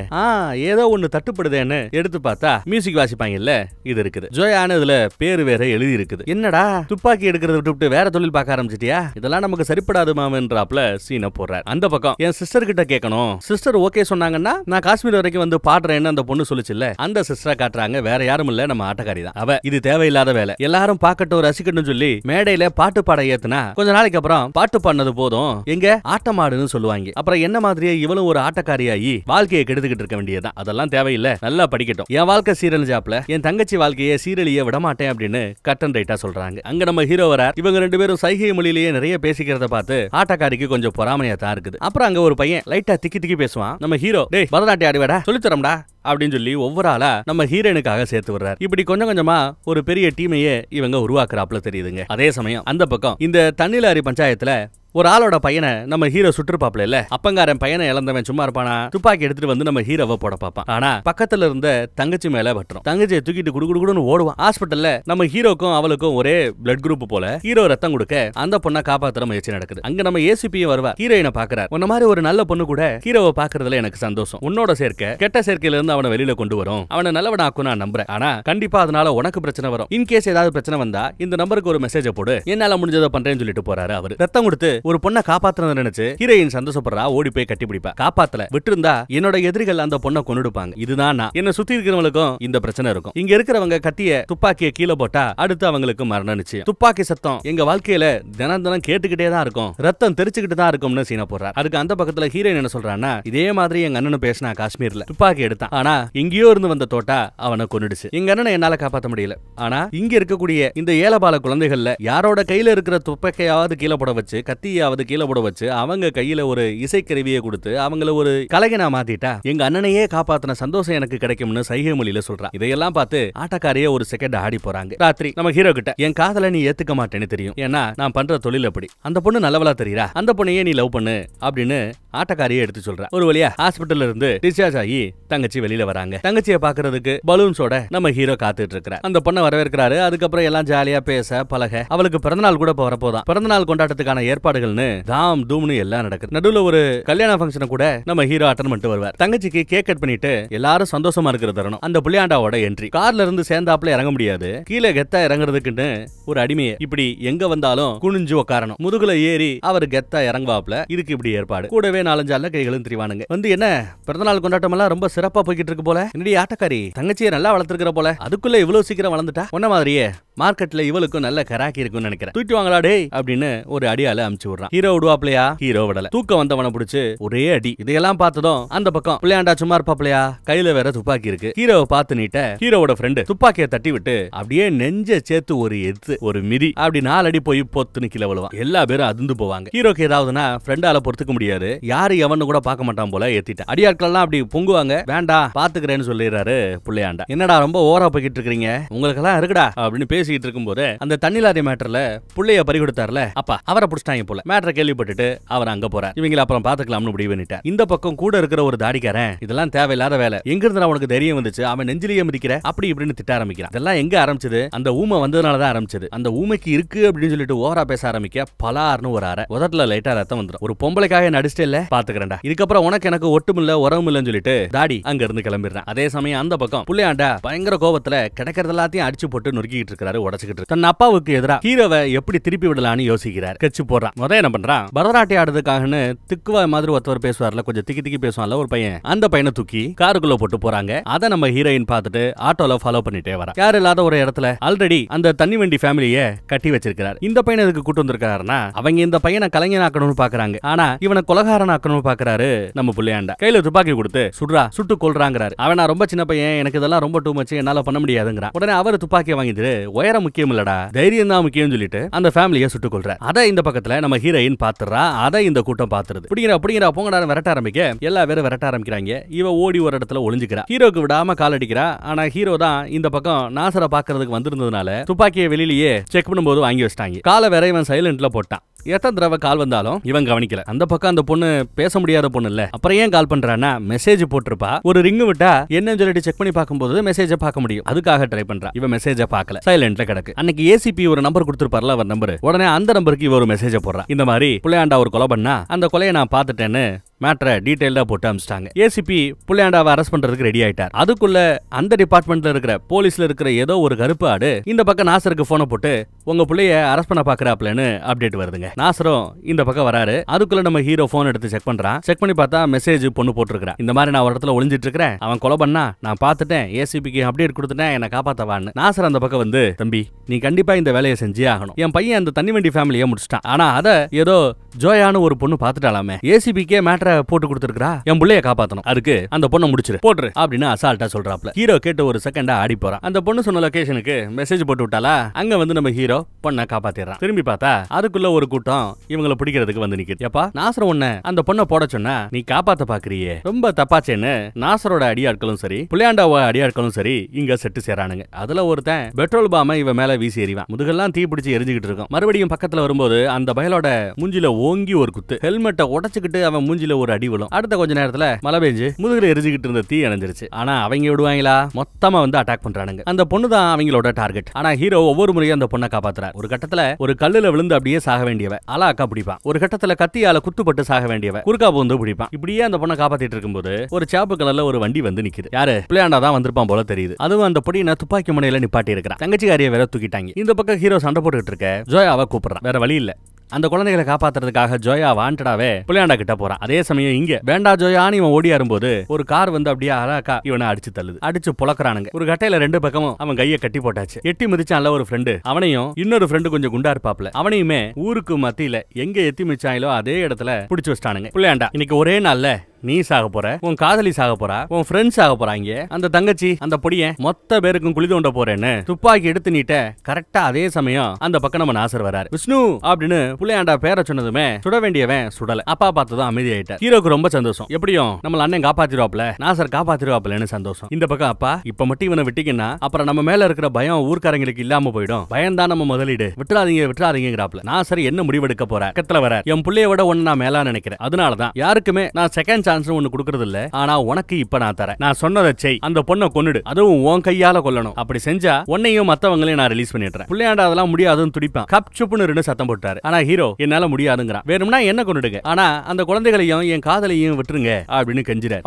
ஏதோ ஒண்ணு தட்டுப்படுதேன்னு எடுத்து பார்த்தா மியூசிக் வாசிப்பாங்கல்ல, இது இருக்குது. ஜோயான இதுல பேரு வேற எழுதி இருக்குது. என்னடா துப்பாக்கி எடுக்கிறத விட்டு வேற தொழில் பார்க்க ஆரம்பிச்சிட்டியா, இதெல்லாம் நமக்கு சரிப்படாது மாமன்றாப்ல சீனை போடுறார். அந்த பக்கம் என் சிஸ்டர் கிட்ட கேட்கணும், சிஸ்டர் ஓகே சொன்னாங்கன்னா நான் காஷ்மீர் வரைக்கும் வந்து பாடுறேன்னு அந்த பொண்ணு சொல்லுச்சுல்ல, அந்த சிஸ்டரை காட்டுறாங்க. வேற யாரும் இல்ல, நம்ம ஆட்டக்காரி தான். அவ இது தேவையில்லாத வேலை, எல்லாரும் பார்க்கட்டும் ரசிக்கட்டும் சொல்லி மேடையில பாட்டு பாட ஏத்துனா கொஞ்ச நாளைக்கு அப்புறம் பாட்டு பாடினது போதும் எங்க ஆட்டமாடுன்னு சொல்லுவாங்க. அப்புறம் என்ன மாதிரியே இவளும் ஒரு ஆட்டக்காரியாயி வாழ்க்கையை கெடுத்துக்கிட்டு இருக்க வேண்டியதான். அதெல்லாம் தேவையில்லை, நல்லா படிக்கட்டும். என் வாழ்க்கை சீரல் ஜாப்ல என் தங்கச்சி வாழ்க்கையை சீரழிய விட மாட்டேன் அப்படின்னு கட் அண்ட் ரைட்டா சொல்றாங்க. அங்க நம்ம ஹீரோ வரார். இவங்க 2 பேரும் சைகை மொழியிலேயே நிறைய பேசிக்கிறத பார்த்து ஆட்டக்காரிக்கு கொஞ்சம் பொறாமையா தான் இருக்குது. அப்புறம் அங்க ஒரு பையன் லைட்டா திக்கி திக்கி பேசுவான். நம்ம ஹீரோ டேய் பரதநாட்டியம் ஆடிவாடா சொல்லித்தரம்டா அப்படின்னு சொல்லி ஒவ்வொரு ஆளா நம்ம ஹீரோனுக்காக சேர்த்து விடுறாரு. இப்படி கொஞ்சம் கொஞ்சமா ஒரு பெரிய டீமையே இவங்க உருவாக்குறாப்ல தெரியுதுங்க. அதே சமயம் அந்த பக்கம் இந்த தண்ணிலாரி பஞ்சாயத்துல ஒரு ஆளோட பையனை நம்ம ஹீரோ சுற்றுப்பாப்ல இல்ல, அப்பங்காரன் பையனை இழந்தவன் சும்மா இருப்பானா, துப்பாக்கி எடுத்துட்டு வந்து நம்ம ஹீரோவை போட பார்ப்பான். ஆனா பக்கத்துல இருந்த தங்கச்சி மேல பட்டுரும். தங்கச்சியை தூக்கிட்டு குடுகுடுன்னு ஓடுவான். ஹாஸ்பிட்டல்ல நம்ம ஹீரோக்கும் அவளுக்கும் ஒரே பிளட் குரூப் போல. ஹீரோ ரத்தம் கொடுக்க அந்த பொண்ணை காப்பாத்துற முயற்சி நடக்குது. அங்க நம்ம ஏசிபியும் வருவார். ஹீரோயினை பாக்குறார். உன்ன மாதிரி ஒரு நல்ல பொண்ணு கூட ஹீரோவை பாக்குறதுல எனக்கு சந்தோஷம். உன்னோட சேர்க்க கெட்ட சேர்க்கையில இருந்து அவனை வெளியில கொண்டு வரும், அவனை நல்லவனாக்கும் நான் நம்புறேன். ஆனா கண்டிப்பா அதனால உனக்கு பிரச்சனை வரும். இன்கேஸ் ஏதாவது பிரச்சனை வந்தா இந்த நம்பருக்கு ஒரு மெசேஜ் போடு, என்னால முடிஞ்சதை பண்றேன்னு சொல்லிட்டு போறாரு அவரு. ரத்தம் கொடுத்து ஒரு பொண்ணை காப்பாத்துறத நினைச்சு ஹீரோயின் சந்தோஷப்படுறா. ஓடி போய் கட்டி பிடிப்பா. காப்பாத்தல விட்டுருந்தா என்னோட எதிரிகள் அந்த பொண்ணை கொன்னுடுப்பாங்க. இதுதான் நான். என்ன சுத்தி இருக்கிறவங்களுக்கும் இந்த பிரச்சனை இருக்கும். இங்க இருக்கிறவங்க கத்திய துப்பாக்கிய கீழே போட்டா அடுத்து அவங்களுக்கு மரணம் நிச்சயம். துப்பாக்கி சத்தம் எங்க வாழ்க்கையில தினம் தினம் கேட்டுக்கிட்டே தான் இருக்கும், ரத்தம் தெரிச்சுக்கிட்டு தான் இருக்கும்னு சீனை போடுறார். அதுக்கு அந்த பக்கத்துல ஹீரோயின் என்ன சொல்றான்னா, இதே மாதிரி எங்க அண்ணனு பேசினா காஷ்மீர்ல துப்பாக்கி எடுத்தான், ஆனா எங்கேயோ இருந்து வந்த தோட்டா அவனை கொன்னுடுச்சு. எங்க அண்ணனை என்னால காப்பாற்ற முடியல. ஆனா இங்க இருக்கக்கூடிய இந்த ஏலபால குழந்தைகள்ல யாரோட கையில இருக்கிற துப்பாக்கியாவது கீழே போட வச்சு கத்தியாவது கீழே போட வச்சு அவங்க கையில ஒரு இசைக்கருவியை கொடுத்து அவங்கள ஒரு கலைஞனா மாத்திட்டா எங்க அண்ணனையே காப்பாத்தின சந்தோஷம் எனக்கு கிடைக்கும்னு சைகை மொழியில சொல்றான். இதையெல்லாம் பார்த்து ஆட்டக்காரியே ஒரு செகண்ட் ஆடி போறாங்க. ராத்திரி நம்ம ஹீரோ கிட்ட என் காதல நீ ஏத்துக்க மாட்டேன்னு தெரியும், ஏன்னா நான் பண்ற தொழில் அப்படி. அந்த பொண்ணு நல்லவளா தெரியுறா, அந்த பொண்ணையே நீ லவ் பண்ணு அப்படின்னு ஆட்டக்காரியை எடுத்து சொல்ற. ஒரு வழியா ஹாஸ்பிட்டல்ல இருந்து டிஸ்சார்ஜ் ஆகி தங்கச்சி வெளியில வராங்க. தங்கச்சியை பாக்குறதுக்கு பலூன்ஸோட நம்ம ஹீரோ காத்துட்டு இருக்கிறார். அந்த பொண்ணை வரவேற்கிறாரு. அதுக்கப்புறம் எல்லாம் ஜாலியா பேச பழக, அவளுக்கு பிறந்தநாள் கூட வரப்போதான். பிறந்தநாள் கொண்டாட்டத்துக்கான ஏற்பாடுகள்னு தாம் தூம்னு எல்லாம் நடக்குது. நடுவுல ஒரு கல்யாண ஃபங்க்ஷனை கூட நம்ம ஹீரோ அட்டெண்ட் பண்ணிட்டு வருவார். தங்கச்சிக்கு கேக் கட் பண்ணிட்டு எல்லாரும் சந்தோஷமா இருக்கிற தருணம். அந்த புள்ளியாண்டாவோட என்ட்ரி. கார்ல இருந்து சேர்ந்தாப்புல இறங்க முடியாது, கீழே கெத்தா இறங்குறதுக்குன்னு ஒரு அடிமையை இப்படி எங்க வந்தாலும் குனிஞ்சு உட்காரணும். முதுகுல ஏறி அவர் கெத்தா இறங்குவாப்ல. இதுக்கு இப்படி ஏற்பாடு. கூடவே 4-5 அல்ல கைகளும் திரிவானுங்க. வந்து என்ன பிறந்தநாள் கொண்டாட்டம் எல்லாம் ரொம்ப சிறப்பா போய்கிட்டு இருக்கு போல, என்னடி ஆட்டக்காரி தங்கச்சியை நல்லா வளர்த்திருக்கிற போல, அதுக்குள்ள இவ்வளவு சீக்கிரம் வளர்ந்துட்டா, உன்ன மாதிரியே மார்க்கெட்ல இவளுக்கும் நல்ல கராக்கி இருக்குன்னு நினைக்கிறேன், தூக்கி வாங்கடா டேய் அப்படின்னு ஒரு அடியால அமுச்சு விடுறான். ஹீரோ விடுவாப்லையா, ஹீரோ விடல. தூக்கம் வந்தவனை பிடிச்சு ஒரே அடி. இதையெல்லாம் பார்த்ததும் அந்த பக்கம் பிள்ளையாண்டா சும்மா இருப்பாப்லையா, கையில வேற துப்பாக்கி இருக்கு. ஹீரோவை பார்த்து நீட்ட ஹீரோவோட ஃப்ரெண்டு துப்பாக்கியை தட்டி விட்டு அப்படியே நெஞ்ச சேர்த்து ஒரு எத்து ஒரு மிதி அப்படி 4 அடி போய் பொத்துன்னு கீழே விழுவான். எல்லா பேரும் அதிர்ந்து போவாங்க. ஹீரோக்கு ஏதாவதுன்னா ஃப்ரெண்டால பொறுத்துக்க முடியாது, யாரு எவன்னு கூட பார்க்க மாட்டான் போல ஏத்திட்டான். அடியாட்கள் எல்லாம் அப்படி பொங்குவாங்க. வேண்டாம் பாத்துக்கிறேன்னு சொல்லிடுறாரு பிள்ளையாண்டா. என்னடா ரொம்ப ஓவரா போய்கிட்டு இருக்கீங்க, உங்களுக்கு எல்லாம் இருக்குடா அப்படின்னு பேசி பேசிட்டு இருக்கும்போது அந்த தண்ணி லாரி மேட்டர்ல புள்ளைய பறி கொடுத்தாருல அப்பா அவரை புடிச்சிட்டாங்க போல. மேட்டரை கேள்விப்பட்டுட்டு அவர் அங்க போறார். இவங்கள அப்புறம் பாத்துக்கலாம்னு முடிவு பண்ணிட்டார். இந்த பக்கம் கூட இருக்கிற ஒரு தாடிக்காரன் இதெல்லாம் தேவையில்லாத வேலை, எங்க இருந்து அவனுக்கு தைரியம் வந்துச்சு, அவன் நெஞ்சிலேயே மிதிக்கிற அப்படி இப்படின்னு திட்ட ஆரம்பிக்கிறான். இதெல்லாம் எங்க ஆரம்பிச்சது? அந்த ஊமை வந்ததுனாலதான் ஆரம்பிச்சது. அந்த ஊமைக்கு இருக்கு அப்படின்னு சொல்லிட்டு ஓவரா பேச ஆரம்பிக்க பலார்னு ஒரு அரை உதட்டுல லைட்டா ரத்தம் வந்துடும். ஒரு பொம்பளைக்காக நடிச்சிட்டே இல்ல பாத்துக்கிறேன்டா, இதுக்கப்புறம் உனக்கு எனக்கு ஒட்டுமில்ல உறவுமில்லன்னு சொல்லிட்டு தாடி அங்க இருந்து கிளம்பிடுறான். அதே சமயம் அந்த பக்கம் புள்ளையாண்டா பயங்கர கோபத்துல கிடைக்கிறது எல்லாத்தையும் அடிச்சு போட்டு நொறுக்கிட்டு இருக்காரு, உடச்சுக்கிட்டு இருக்கு. தன் அப்பாவுக்கு எதிராக ஹீரோவை எப்படி திருப்பி விடலான்னு யோசிக்கிறார். கட்சி போடுறான். முதல்ல என்ன பண்றான், பரதநாட்டியம் ஆடுறதுக்காகன்னு திக்குவா மாதிரி ஒருத்தவர் பேசுவார்ல, கொஞ்சம் திக்கி திக்கி பேசுவான்ல ஒரு பையன், அந்த பையனை தூக்கி காருக்குள்ள போட்டு போறாங்க. அதை நம்ம ஹீரோயின் பார்த்துட்டு ஆட்டோல ஃபாலோ பண்ணிட்டே வரா. யார் இல்லாத ஒரு இடத்துல ஆல்ரெடி அந்த தண்ணி வண்டி ஃபேமிலியை கட்டி வச்சிருக்காரு. இந்த பையனை எதுக்கு கூட்டு வந்திருக்காருன்னா அவங்க இந்த பையனை கலைஞனாக்கணும்னு பாக்குறாங்க. ஆனா இவனை கொலகாரனாக்கணும்னு பாக்குறாரு நம்ம புள்ளையாண்டா. கையில துப்பாக்கி கொடுத்து சுடுறா சுட்டு கொல்றாங்கிறாரு. அவன் ரொம்ப சின்ன பையன், எனக்கு இதெல்லாம் ரொம்ப டூ மச், என்னால பண்ண முடியாதுங்கிறான். உடனே அவர் துப்பாக்கியை வாங்கிட்டு உயரம் முக்கியம் இல்லடா தைரியம் தான் முக்கியம் சொல்லிட்டு அந்த ஃபேமிலியை சுட்டு கொல்றாரு. அதை இந்த பக்கத்துல நம்ம ஹீரோயின் பாத்துறா. அதை இந்த கூட்டம் பாத்துருது. அப்படிங்கிற பொங்கடா விரட்ட ஆரம்பிக்க எல்லா பேரும் விரட்ட ஆரம்பிக்கிறாங்க. இவ ஓடி ஒரு இடத்துல ஒளிஞ்சுக்கிறா. ஹீரோக்கு விடாம கால் அடிக்கிறா. ஆனா ஹீரோ தான் இந்த பக்கம் நாசரை பாக்குறதுக்கு வந்திருந்ததுனால துப்பாக்கியை வெளியிலேயே செக் பண்ணும்போது வாங்கி வச்சிட்டாங்க. காலை வேற இவன் சைலண்ட்ல போட்டான். எத்தனை தடவை கால் வந்தாலும் இவன் கவனிக்கல. அந்த பக்கம் அந்த பொண்ணு பேச முடியாத பொண்ணு இல்ல, அப்புறம் ஏன் கால் பண்றான்னா மெசேஜ் போட்டிருப்பா. ஒரு ரிங் விட்டா என்னன்னு சொல்லிட்டு செக் பண்ணி பார்க்கும்போது மெசேஜ பார்க்க முடியும். அதுக்காக ட்ரை பண்றா. இவன் மெசேஜ பார்க்கல, சைலண்ட்ல கிடக்கு. அன்னைக்கு ஏசிபி ஒரு நம்பர் கொடுத்திருப்பார்ல அவர் நம்பர், உடனே அந்த நம்பருக்கு இவ ஒரு மெசேஜ போடுறா. இந்த மாதிரி புள்ளையாண்டா ஒரு கொலை பண்ணா அந்த கொலையை நான் பார்த்துட்டேன்னு மேட்டரை டீடைல்டா போட்டு அனுப்பிச்சிட்டாங்க. ஏசிபி புள்ளையாண்டாவை அரெஸ்ட் பண்றதுக்கு ரெடி ஆயிட்டார். அதுக்குள்ள அந்த டிபார்ட்மெண்ட்ல இருக்கிற போலீஸ்ல இருக்கிற ஏதோ ஒரு கருப்பு ஆடு இந்த பக்கம் நாசருக்கு போனை போட்டு உங்க புள்ளைய அரெஸ்ட் பண்ண பாக்குறாப்லன்னு அப்டேட் வருதுங்க. நாசரும் இந்த பக்கம் வராரு. அதுக்குள்ள நம்ம ஹீரோ போன் எடுத்து செக் பண்றான். செக் பண்ணி பார்த்தா மெசேஜ் பொண்ணு போட்டுருக்கா. இந்த மாதிரி நான் ஒரு இடத்துல ஒளிஞ்சிட்டு இருக்கிறேன், அவன் கொலை பண்ணா நான் பார்த்துட்டேன், ஏசிபிக்கு அப்டேட் கொடுத்துட்டேன், என்ன காப்பாத்தவான்னு. நாசர் அந்த பக்கம் வந்து தம்பி நீ கண்டிப்பா இந்த வேலையை செஞ்சே ஆகணும். என் பையன் அந்த தண்ணி வண்டி ஃபேமிலியை முடிச்சிட்டான். ஆனா அத ஏதோ ஜோயானு ஒரு பொண்ணு பாத்துட்டாலாமே, ஏசிபிக்கே மேட்டரை போட்டு கொடுத்துருக்கா, என் புள்ளைய காப்பாத்தணும், அதுக்கு அந்த பொண்ணை முடிச்சிரு போட்டுரு அப்படின்னு அசால்ட்டா சொல்றாப்ல. ஹீரோ கேட்டு ஒரு செகண்டா ஆடி போறான். அந்த பொண்ணு சொன்ன லொகேஷனுக்கு மெசேஜ் போட்டு விட்டாலா, அங்க வந்து நம்ம ஹீரோ பொண்ணை காப்பாத்திடுறான். திரும்பி பார்த்தா அதுக்குள்ள ஒரு கூட்டம் இவங்களை பிடிக்கிறதுக்கு வந்து நிக்குது. எப்பா நாசர் உன்ன அந்த பொண்ணை போட சொன்னா நீ காப்பாத்த பாக்குறியே, ரொம்ப தப்பாச்சேன்னு நாசரோட அடியாட்களும் சரி புள்ளையாண்டாவ அடியாட்களும் சரி இங்க செட்டு சேரானுங்க. அதுல ஒருத்தன் பெட்ரோல் பாம இவன் மேல வீசி எறிவான். முதுகெல்லாம் தீ பிடிச்சு எரிஞ்சுக்கிட்டு இருக்கும். மறுபடியும் பக்கத்துல வரும்போது அந்த பயலோட மூஞ்சில ஓங்கி ஒரு குத்து, ஹெல்மெட்டை உடைச்சுக்கிட்டு அவன் மூஞ்சில ஒரு அடி விழும். அடுத்த கொஞ்ச நேரத்துல மழை பெஞ்சு முதுகுல எரிஞ்சுக்கிட்டு இருந்த தீ அணைஞ்சிருச்சு. ஆனா அவங்க விடுவாங்களா, மொத்தமா வந்து அட்டாக் பண்றானுங்க. அந்த பொண்ணு தான் அவங்களோட டார்கெட். ஆனா ஹீரோ ஒவ்வொரு முறையும் அந்த பொண்ணை காப்பாத்துறார். ஒரு கட்டத்துல ஒரு கல்லுல விழுந்து அப்படியே சாக வேண்டியவ அலாக்கா பிடிப்பான். ஒரு கட்டத்துல கத்தியால குத்துப்பட்டு சாக வேண்டியவ குறுக்கா வந்து பிடிப்பான். இப்படியே அந்த பொண்ணை காப்பாத்திட்டு இருக்கும்போது ஒரு சாப்பு கலர்ல ஒரு வண்டி வந்து நிக்குது. யாரு பிள்ளையாண்டா தான் வந்திருப்பான் போல தெரியுது. அதுவும் அந்த பொடியை துப்பாக்கி முனையில நிப்பாட்டி இருக்கிறான். தங்கச்சிக்காரியை வேற தூக்கிட்டாங்க. இந்த பக்கம் ஹீரோ சண்டை போட்டுக்கிட்டு இருக்க ஜோயாவை கூப்பிடுறான். வேற வழி இல்ல, அந்த குழந்தைகளை காப்பாத்துறதுக்காக ஜோயா வாண்டடாவே புள்ளையாண்டா கிட்ட போறான். அதே சமயம் இங்க வேண்டா ஜோயான்னு இவன் ஓடி வரும்போது ஒரு கார் வந்து அப்படியே அழகா இவனை அடிச்சு தள்ளுது. அடிச்சு புலக்குறானுங்க. ஒரு கட்டையில ரெண்டு பக்கமும் அவன் கையை கட்டி போட்டாச்சு. எட்டி மிதிச்சான்ல ஒரு ஃப்ரெண்டு, அவனையும் இன்னொரு ஃப்ரெண்டு கொஞ்சம் குண்டா இருப்பாப்ல, அவனையுமே ஊருக்கு மத்தியில எங்க எத்தி மிச்சாங்களோ அதே இடத்துல பிடிச்சு வச்சிட்டானுங்க. புள்ளையாண்டா இன்னைக்கு ஒரே நாள்ல நீ சாக போற, உன் காதலி சாக போறா, உன் ஃப்ரெண்ட்ஸ் சாக போறாங்க, அந்த தங்கச்சி அந்த பொடியன் மொத்த பேருக்கும் குழி தோண்ட போறேன்னு துப்பாக்கி எடுத்து நீட்ட கரெக்டா அதே சமயம் அந்த பக்கம் நம்ம நாசர் வராரு. விஷ்ணு அப்படின்னு புள்ளையாண்டா பேரை சொன்னதுமே சுட வேண்டியவன் சுடல. அப்பா பார்த்ததும் அமைதி ஆயிட்டார். ஹீரோக்கு ரொம்ப சந்தோஷம். எப்படியும் நம்ம அண்ணன் காப்பாத்திருவாப்ல, நாசர் காப்பாத்திருவாப்லன்னு சந்தோஷம். இந்த பக்கம் அப்பா இப்ப மட்டும் இவனை விட்டீங்கன்னா அப்புறம் நம்ம மேல இருக்கிற பயம் ஊர்க்காரங்களுக்கு இல்லாம போயிடும், பயம் தான் நம்ம முதலீடு, விட்டுறாதீங்கிறாப்ல. நாசர் என்ன முடிவெடுக்க போற கத்துல வர, என் புள்ளைய விட ஒன்னு நான் மேலா நினைக்கிறேன். அதனாலதான் யாருக்குமே நான் செகண்ட் சான்ஸ் ஒன்னு கொடுக்கறது இல்ல, ஆனா உனக்கு இப்ப நான் தரேன், நான் சொன்னதை செய், அந்த பொண்ணை கொன்னுடு, அதுவும் உன் கையால கொல்லணும், அப்படி செஞ்சா உன்னையும் மத்தவங்களையும் நான் ரிலீஸ் பண்ணிடுறேன். புள்ளையாண்டா அதெல்லாம் முடியாதுன்னு துடிப்பான். கப் சுப்புன்னு ரெண்டு சத்தம் போட்டாரு. ஆனா ஹீரோ என்னால முடியாதுங்கிறான். வேணும்னா என்ன கொன்னுடுங்க, ஆனா அந்த குழந்தைகளையும் என் காதலையும் விட்டுருங்க அப்படின்னு கெஞ்சிறாரு.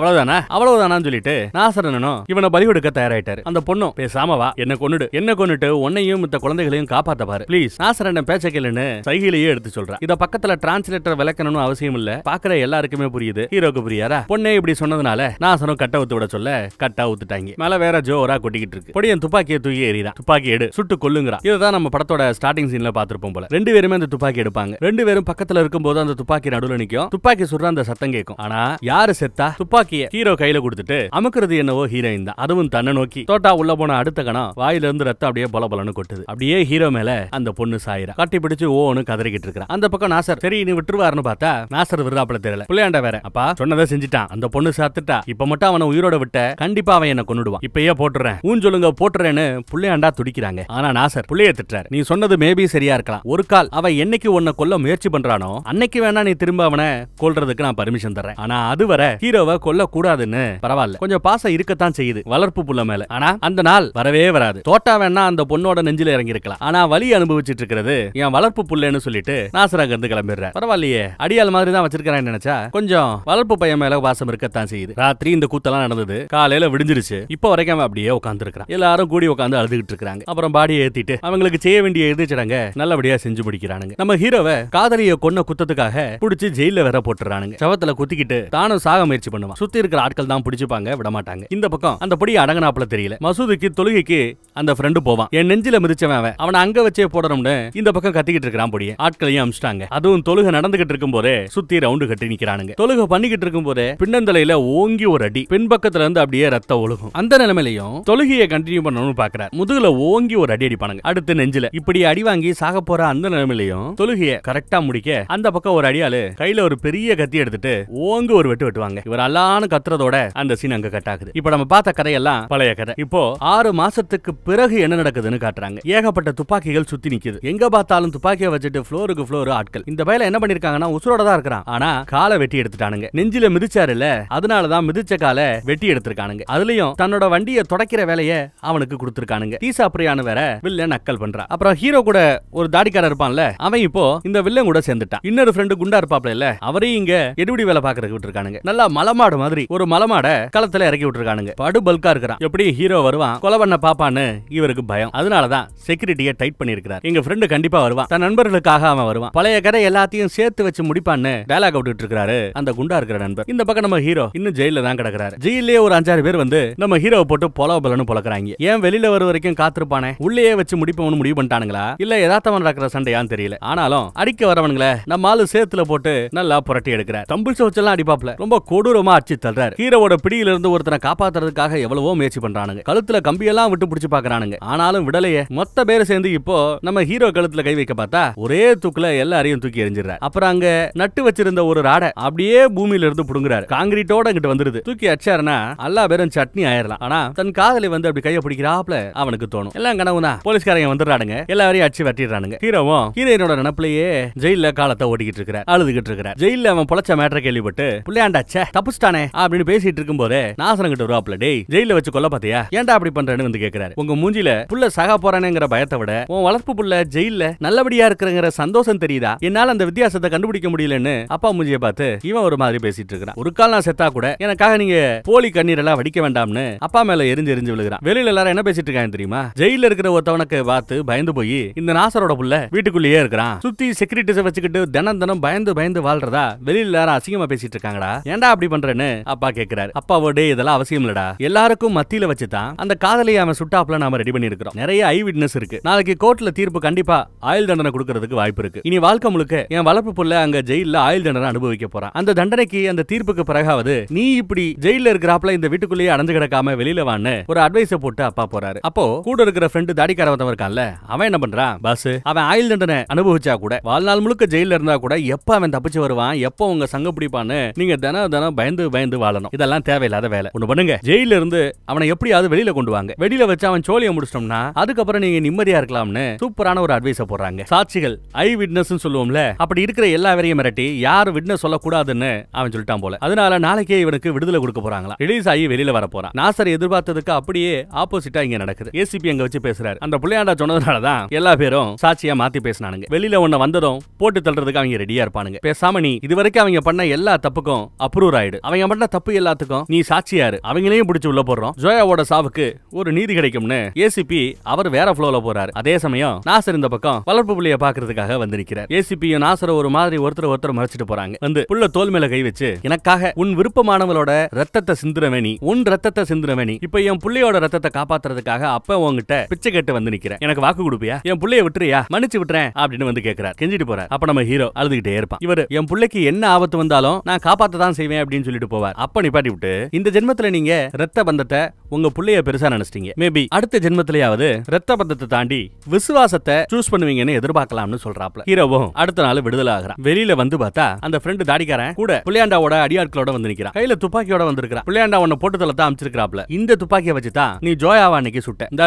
அவ்வளவுதானான்னு சொல்லிட்டு நாசரனும் இவனை பலி கொடுக்க தயாராயிட்டாரு. அந்த பொண்ணும் பேசாம வா, என்ன கொன்னுட்டு உன்னையும் மத்த குழந்தைகளையும் காப்பாத்த பாரு ப்ளீஸ், நாசரன் பேச்ச கேளுன்னு சைகையிலேயே எடுத்து சொல்றான். இத பக்கத்துல டிரான்ஸ்லேட்டர் விளக்கணும்னு அவசியம் இல்ல, பாக்குற எல்லாருக்குமே புரியுது. ஹீரோக்கு புரியாதா? பொண்ணே இப்படி சொன்னதுனால நாசரும் கட்ட ஊத்து விட சொல்ல கட்டா ஊத்துட்டாங்க. மேல வேற ஜோரா கொட்டிக்கிட்டு இருக்கு. பொடியன் துப்பாக்கியை தூக்கி எறிறான். துப்பாக்கி எடு, சுட்டு கொல்லுங்கிறான். இதுதான் நம்ம படத்தோட ஸ்டார்டிங் சீன்ல பாத்திருப்போம் போல. ரெண்டு பேருமே அந்த துப்பாக்கி எடுப்பாங்க. ரெண்டு பேரும் பக்கத்துல இருக்கும்போது அந்த துப்பாக்கி நடுவுல நிக்கும். துப்பாக்கி சுடுற அந்த சத்தம் கேட்கும். ஆனா யாரு செத்தா, துப்பாக்கியை ஹீரோ கையில கொடுத்துட்டு அமுக்குறது என்னவோ ஹீரோயின் தான். அதுவும் தன்னை நோக்கி. தோட்டா உள்ள போன அடுத்த கணம் வாயில இருந்து ரத்தம் அப்படியே பலபலன்னு கொட்டுது. அப்படியே ஹீரோ மேல அந்த பொண்ணு சாயிரா. கட்டி பிடிச்சு ஓன்னு கதறிக்கிட்டு இருக்கான். அந்த பக்கம் நாசர் சரி நீ விட்டுருவாருன்னு பார்த்தா நாசர் விடுறாப்புல தெரியல. புள்ளையாண்டா வேற அப்பா சொன்னதை சொன்னதை செஞ்சுட்டான். அந்த பொண்ணு சாத்துட்டா. இப்ப மட்டும் அவனை உயிரோட விட்ட கண்டிப்பா அவன் என்ன கொன்னுடுவான். இப்பயே போட்டுறேன் சொல்லுங்க போட்டுறேன்னு புள்ளையாண்டா துடிக்கிறாங்க. ஆனா நாசர் புள்ளைய திட்டுறாரு. நீ சொன்னது மேபி சரியா இருக்கலாம். ஒரு கால் அவன் என்னைக்கு உன்னை கொல்ல முயற்சி பண்றானோ அன்னைக்கு வேணா நீ திரும்ப அவனை கொல்றதுக்கு நான் பர்மிஷன் தரேன். ஆனா அதுவரை ஹீரோவை கொல்ல கூடாதுன்னு பரவாயில்ல. கொஞ்சம் பாசம் இருக்கத்தான் செய்யுது வளர்ப்பு புள்ள மேல. ஆனா அந்த நாள் வரவே வராது. தோட்டா வேணா அந்த பொண்ணோட நெஞ்சில இறங்கி இருக்கலாம். ஆனா வலி அனுபவிச்சிட்டு இருக்கிறது என் வளர்ப்பு புள்ளன்னு சொல்லிட்டு நாசர் அங்க இருந்து கிளம்பிடுற. பரவாயில்லையே அடியால் மாதிரி தான் வச்சிருக்கிறேன்னு நினைச்சா கொஞ்சம் வளர்ப்பு பையன் மேல பாசம் இருக்கத்தான் செய்யுது. ராத்திரி இந்த கூத்தெல்லாம் நடந்தது. காலையில விடிஞ்சிருச்சு. இப்ப வரைக்கும் அவன் அப்படியே உட்கார்ந்து இருக்கான். எல்லாரும் கூடி உட்கார்ந்து அழுதுகிட்டு இருக்காங்க. அப்புறம் பாடியை ஏத்திட்டு அவங்களுக்கு செய்ய வேண்டிய எதிர்ச்சடங்க நல்லபடியா செஞ்சு முடிக்கிறானுங்க. நம்ம ஹீரோவை காதலிய கொன்ன குத்தத்துக்காக புடிச்சு ஜெயில வேற போட்டுறானுங்க. சவத்துல குத்திக்கிட்டு தானும் சாக முயற்சி பண்ணுவான். சுத்தி இருக்கிற ஆட்கள் தான் பிடிச்சுப்பாங்க, விட மாட்டாங்க. இந்த பக்கம் அந்த பொடி அடங்கனாப்புல தெரியல. மசூதிக்கு தொழுகைக்கு அந்த ஃப்ரெண்டு போவான். என் நெஞ்சில மிதிச்சவன் அவனை அங்க வச்சே போடணும்னு இந்த பக்கம் கத்திக்கிட்டு இருக்கிறான். பொடியை ஆட்களையும் அமிச்சிட்டாங்க. அதுவும் தொழுகை நடந்துகிட்டு இருக்கும் போதே சுத்தி ரவுண்டு கட்டி நிக்கிறானுங்க. தொழுகை பண்ணிக்கிட்டு இருக்கும் போதே பின்னந்தலையில ஓங்கி ஒரு அடி, பின்பக்கத்துல இருந்து அப்படியே ரத்தம் ஒழுகும். அந்த நிலைமையிலையும் தொழுகையை கண்டினியூ பண்ணணும்னு பாக்குறாரு. முதுகுல ஓங்கி ஒரு அடி அடிப்பானுங்க. அடுத்து நெஞ்சில. இப்படி அடி வாங்கி சாக போற அந்த நிலைமையிலையும் தொழுகையை கரெக்டா முடிக்க அந்த பக்கம் ஒரு அடியாளு கையில ஒரு பெரிய கத்தி எடுத்துட்டு ஓங்கி ஒரு வெட்டு வெட்டுவாங்க. இவர் அல்லான்னு கத்துறதோட அந்த சீன் அங்க கட் ஆகுது. இப்ப நம்ம பார்த்த கதையெல்லாம் பழைய கதை. இப்போ 6 மாசத்துக்கு பிறகு என்ன நடக்குதுன்னு காட்டுறாங்க. ஏகப்பட்ட துப்பாக்கிகள் சுத்தி நிக்குது. எங்க பார்த்தாலும் துப்பாக்கியை வச்சுட்டு ஃப்ளோருக்கு ஃப்ளோர் ஆட்கள். இந்த பையல என்ன பண்ணிருக்காங்கன்னா உசுரோட தான் இருக்கிறான். ஆனா காலை வெட்டி எடுத்துட்டானுங்க. நெஞ்சில மிதிச்சாரு இல்ல, அதனாலதான் மிதிச்ச காலை வெட்டி எடுத்திருக்கானுங்க. அதுலயும் தன்னோட வண்டியை தொடக்கிற வேலையை அவனுக்கு கொடுத்திருக்கானுங்க. தீசா பிரியானு வேற வில்லன் நக்கல் பண்றான். அப்புறம் ஹீரோ கூட ஒரு தாடிக்காரர் இருப்பான்ல, அவன் இப்போ இந்த வில்லன் கூட சேர்ந்துட்டான். இன்னொரு ஃப்ரெண்டு குண்டா இருப்பாப்ல இல்ல, அவரையும் இங்க எடுபடி வேலை பாக்குறதுக்கு விட்டுருக்கானுங்க. நல்லா மலமாடு மாதிரி ஒரு மலமாட களத்துல இறக்கி விட்டுருக்கானுங்க. படு பல்கா இருக்கிறான். எப்படி ஹீரோ வருவான் கொலை பண்ண பாப்பான்னு இவருக்கு பயம். அதனாலதான் செக்யூரிட்டியை டைட் பண்ணிருக்காரு. எங்க ஃப்ரெண்டு கண்டிப்பா வருவான், தன் நண்பர்களுக்காக அவன் வருவான், பழைய கதை எல்லாத்தையும் சேர்த்து வச்சு முடிப்பான்னு டயலாக் விட்டுட்டு இருக்காரு அந்த குண்டா இருக்கிற நண்பர். இந்த பக்கம் நம்ம ஹீரோ இன்னும் ஜெயில தான் கிடக்குறாரு. ஜெயிலே ஒரு 5-6 பேர் வந்து நம்ம ஹீரோவை போட்டு பொலவலன்னு பொளக்குறாங்க. ஏன் வெளியில வர வரைக்கும் காத்திருப்பானே, உள்ளே வச்சு முடிப்பவனு முடிவு பண்ணிட்டானுங்களா இல்ல யதார்த்தமா நடக்கிற சண்டையான்னு தெரியல. ஆனாலும் அடிக்க வரவனுங்களே நம்ம ஆளு சேத்துல போட்டு நல்லா புரட்டி எடுக்கிறார். தம்பிள் சோச்செல்லாம் அடிப்பாப்ல ரொம்ப கொடூரமா அடிச்சு தள்ளுறாரு. ஹீரோவோட பிடியில இருந்து ஒருத்தனை காப்பாத்துறதுக்காக எவ்வளவோ முயற்சி பண்றானுங்க. கழுத்துல கம்பியெல்லாம் விட்டு பிடிச்சு பாக்குறானுங்க. ஆனாலும் விடலையே. மொத்த பேர் சேர்ந்து இப்போ நம்ம ஹீரோ கழுத்துல கை வைக்க பார்த்தா ஒரே தூக்குல எல்லாரையும் தூக்கி எறிஞ்சிடறாரு. அப்புறம் அங்க நட்டு வச்சிருந்த ஒரு ராடை அப்படியே பூமியில இருந்து புடுங்குறாரு. காங்கிரீட்டோட இங்கிட்டு வந்துருது. தூக்கி அடிச்சாருன்னா எல்லா பேரும் சட்னி ஆயிரலாம். ஆனா தன் காதலி வந்து அப்படி கையை பிடிக்கிறாப்ல அவனுக்கு தோணும். எல்லாம் கனவுதான். போலீஸ்காரங்க வந்துடுறானுங்க. எல்லாரையும் அடிச்சு வெட்டிடுறானுங்க. ஹீரோவும் ஹீரோயினோட நினப்பிலேயே ஜெயில காலத்தை ஓட்டிக்கிட்டு இருக்கிறார், அழுதுகிட்டு இருக்கிறார். ஜெயில அவன் பொழைச்ச மேட்டரை கேள்விப்பட்டு புள்ளையாண்டாச்சே தப்புச்சிட்டானே அப்படின்னு பேசிட்டு இருக்கும் போதே நாசனம் கிட்ட வருவாப்ல. டேய் ஜெயில வச்சு கொல்ல பாத்தியா, ஏன்டா அப்படி பண்றேன்னு வந்து கேக்குறாரு. உங்க மூஞ்சில புள்ள சகா போறானேங்கிற பயத்தை விட உன் வளர்ப்பு புள்ள ஜெயில நல்லபடியா இருக்கிறங்கிற சந்தோஷம் தெரியுதா? என்னால அந்த வித்தியாசத்தை கண்டுபிடிக்க முடியலன்னு அப்பா மூஞ்சியை பார்த்து இவன் ஒரு மாதிரி பேசிட்டு இருக்கிறான். ஒரு கால் நான் செத்தா கூட எனக்காக நீங்க போலி கண்ணீர் எல்லாம் வடிக்க வேண்டாம்னு அப்பா மேல எரிஞ்சு எரிஞ்சு விழுகிறான். வெளியில எல்லாரும் என்ன பேசிட்டு இருக்காங்க தெரியுமா? ஜெயில இருக்கிற ஒருத்தவனுக்கு பார்த்து பயந்து போய் இந்த நாசரோட புள்ள வீட்டுக்குள்ளேயே இருக்கிறான். சுத்தி செக்யூரிட்டிஸை வச்சுக்கிட்டு தினம் பயந்து பயந்து வாழ்றதா வெளியில எல்லாரும் அசிங்கமா பேசிட்டு இருக்காங்கடா. ஏன்டா அப்படி பண்றேன்னு அப்பா கேக்குறாரு. அப்பாவோட இதெல்லாம் அவசியம் இல்லடா, எல்லாருக்கும் மத்தியில வச்சுதான் அந்த காதலியை அவன் சுட்டாப்ல நாம ரெடி பண்ணி இருக்கிறோம். நிறைய ஐ விட்னஸ் இருக்கு. நாளைக்கு கோர்ட்ல தீர்ப்பு கண்டிப்பா ஆயுள் தண்டனை கொடுக்கறதுக்கு வாய்ப்பு இருக்கு. இனி வாழ்க்கை முழுக்க என் வளர்ப்பு புள்ள அங்க ஜெயில ஆயுள் தண்டனை அனுபவிக்க போறான். அந்த தண்டனைக்கு அந்த தீர்ப்புக்கு பிறகாவது நீ இப்படி ஜெயில இருக்கிறாப்ல இந்த வீட்டுக்குள்ளேயே அடைஞ்சு கிடக்காம வெளியில வான்னு ஒரு அட்வைஸ போட்டு அப்பா போறாரு. அப்போ கூட இருக்கிற ஃப்ரெண்டு தாடிக்காரவன் இருக்கான்ல, அவன் என்ன பண்றான், பஸ் அவன் ஆயுள் தண்டனை அனுபவிச்சா கூட வாழ்நாள் முழுக்க ஜெயில இருந்தா கூட எப்ப அவன் தப்பிச்சு வருவான், எப்ப உங்க சங்க பிடிப்பான்னு நீங்க தினம் பயந்து பயந்து வாழணும். இதெல்லாம் தேவையில்லாத வேலை. ஒண்ணு பண்ணுங்க, ஜெயில இருந்து அவனை எப்படியாவது வெளியில கொண்டு வாங்க. வெளியில வச்சு அவன் சோழியை முடிச்சிட்டோம்னா அதுக்கப்புறம் நீங்க நிம்மதியா இருக்கலாம்னு சூப்பரான ஒரு அட்வைஸ போடுறாங்க. சாட்சிகள் ஐ விட்னஸ் சொல்லுவோம்ல, அப்படி இருக்கிற எல்லா வரையும் மிரட்டி யாரும் விட்னஸ் சொல்லக்கூடாதுன்னு அவன் சொல்லிட்டான் போல. அதனால நாளைக்கே இவனுக்கு விடுதலை கொடுக்க போறாங்களா. ரிலீஸ் ஆகி வெளியில வர போறான். நாசர் எதிர்பார்த்ததுக்கு அப்படியே ஆப்போசிட்டா இங்க நடக்குது. ஏசிபி அங்க வச்சு பேசுறாரு. அந்த புள்ளையாண்டா சொன்னதுனாலதான் எல்லா பேரும் சாட்சியா மாத்தி பேசினானுங்க. வெளியில ஒண்ணு வந்ததும் போட்டு தள்ளுறதுக்கு அவங்க ரெடியா இருப்பானுங்க. பேசாம நீ இதுவரைக்கும் அவங்க பண்ண எல்லா தப்புக்கும் அப்ரூவ் ஆயிடு. அவங்க பண்ண தப்பு எல்லாத்துக்கும் நீ சாட்சியாரு. அவங்களையும் பிடிச்சு உள்ள போடுறோம். ஜோயாவோட சாவுக்கு ஒரு நீதி கிடைக்கும்னு ஏசிபி அவர் வேற ஃப்ளோல போறாரு. அதே சமயம் நாசர் இந்த பக்கம் வளர்ப்பு புள்ளைய பாக்குறதுக்காக வந்து நிக்கிறார். ஏசிபியும் நாசர் ஒரு மாதிரி ஒருத்தர் மறைச்சிட்டு போறாங்க. வந்து புள்ள தோல் மேல கை வச்சு எனக்காக உன் விருப்பமானவளோட ரத்தத்தை சிந்துறவேணி, உன் ரத்தத்தை சிந்துறவேணி, இப்ப என் புள்ளையோட ரத்தத்தை காப்பாத்துறதுக்காக அப்ப உங்ககிட்ட பிச்சை கேட்டு வந்து நிக்கிறேன். எனக்கு வாக்கு கொடுப்பியா, என் புள்ளைய விட்டுறியா, மன்னிச்சு விட்டுறேன் அப்படின்னு வந்து கேட்கிறார். கெஞ்சிட்டு போறார். அப்ப நம்ம ஹீரோ அழுதுகிட்டே இருப்பான். இவர் என் புள்ளைக்கு என்ன ஆபத்து வந்தாலும் நான் காப்பாத்த தான் செய்வேன் அப்படின்னு சொல்லிட்டு போவார். அப்ப நிப்பாட்டி விட்டு இந்த ஜென்மத்துல நீங்க ரத்த பந்தத்தை உங்க புள்ளைய பெருசா நினைச்சிட்டீங்க, மேபி அடுத்த ஜென்மத்திலேயாவது ரத்த பந்தத்தை தாண்டி விசுவாசத்தை சூஸ் பண்ணுவீங்கன்னு எதிர்பார்க்கலாம்னு சொல்றாப்ல. ஹீரோவும் அடுத்த நாள் விடுதலை ஆகிறான். வெளியில வந்து பார்த்தா அந்த ஃப்ரெண்டு தாடிக்காரன் கூட புள்ளையாண்டாவோட ஆளுங்களோட அடியாட்களோட வந்து நிக்கிறான். கையில துப்பாக்கியோட வந்திருக்கான். பிள்ளையாண்டா உன்னை போட்டு தள்ளத்தான் அமைச்சிருக்காப்ல. இந்த துப்பாக்கியை வச்சுதான் நீ ஜோயாவா அன்னைக்கு சுட்ட. இந்த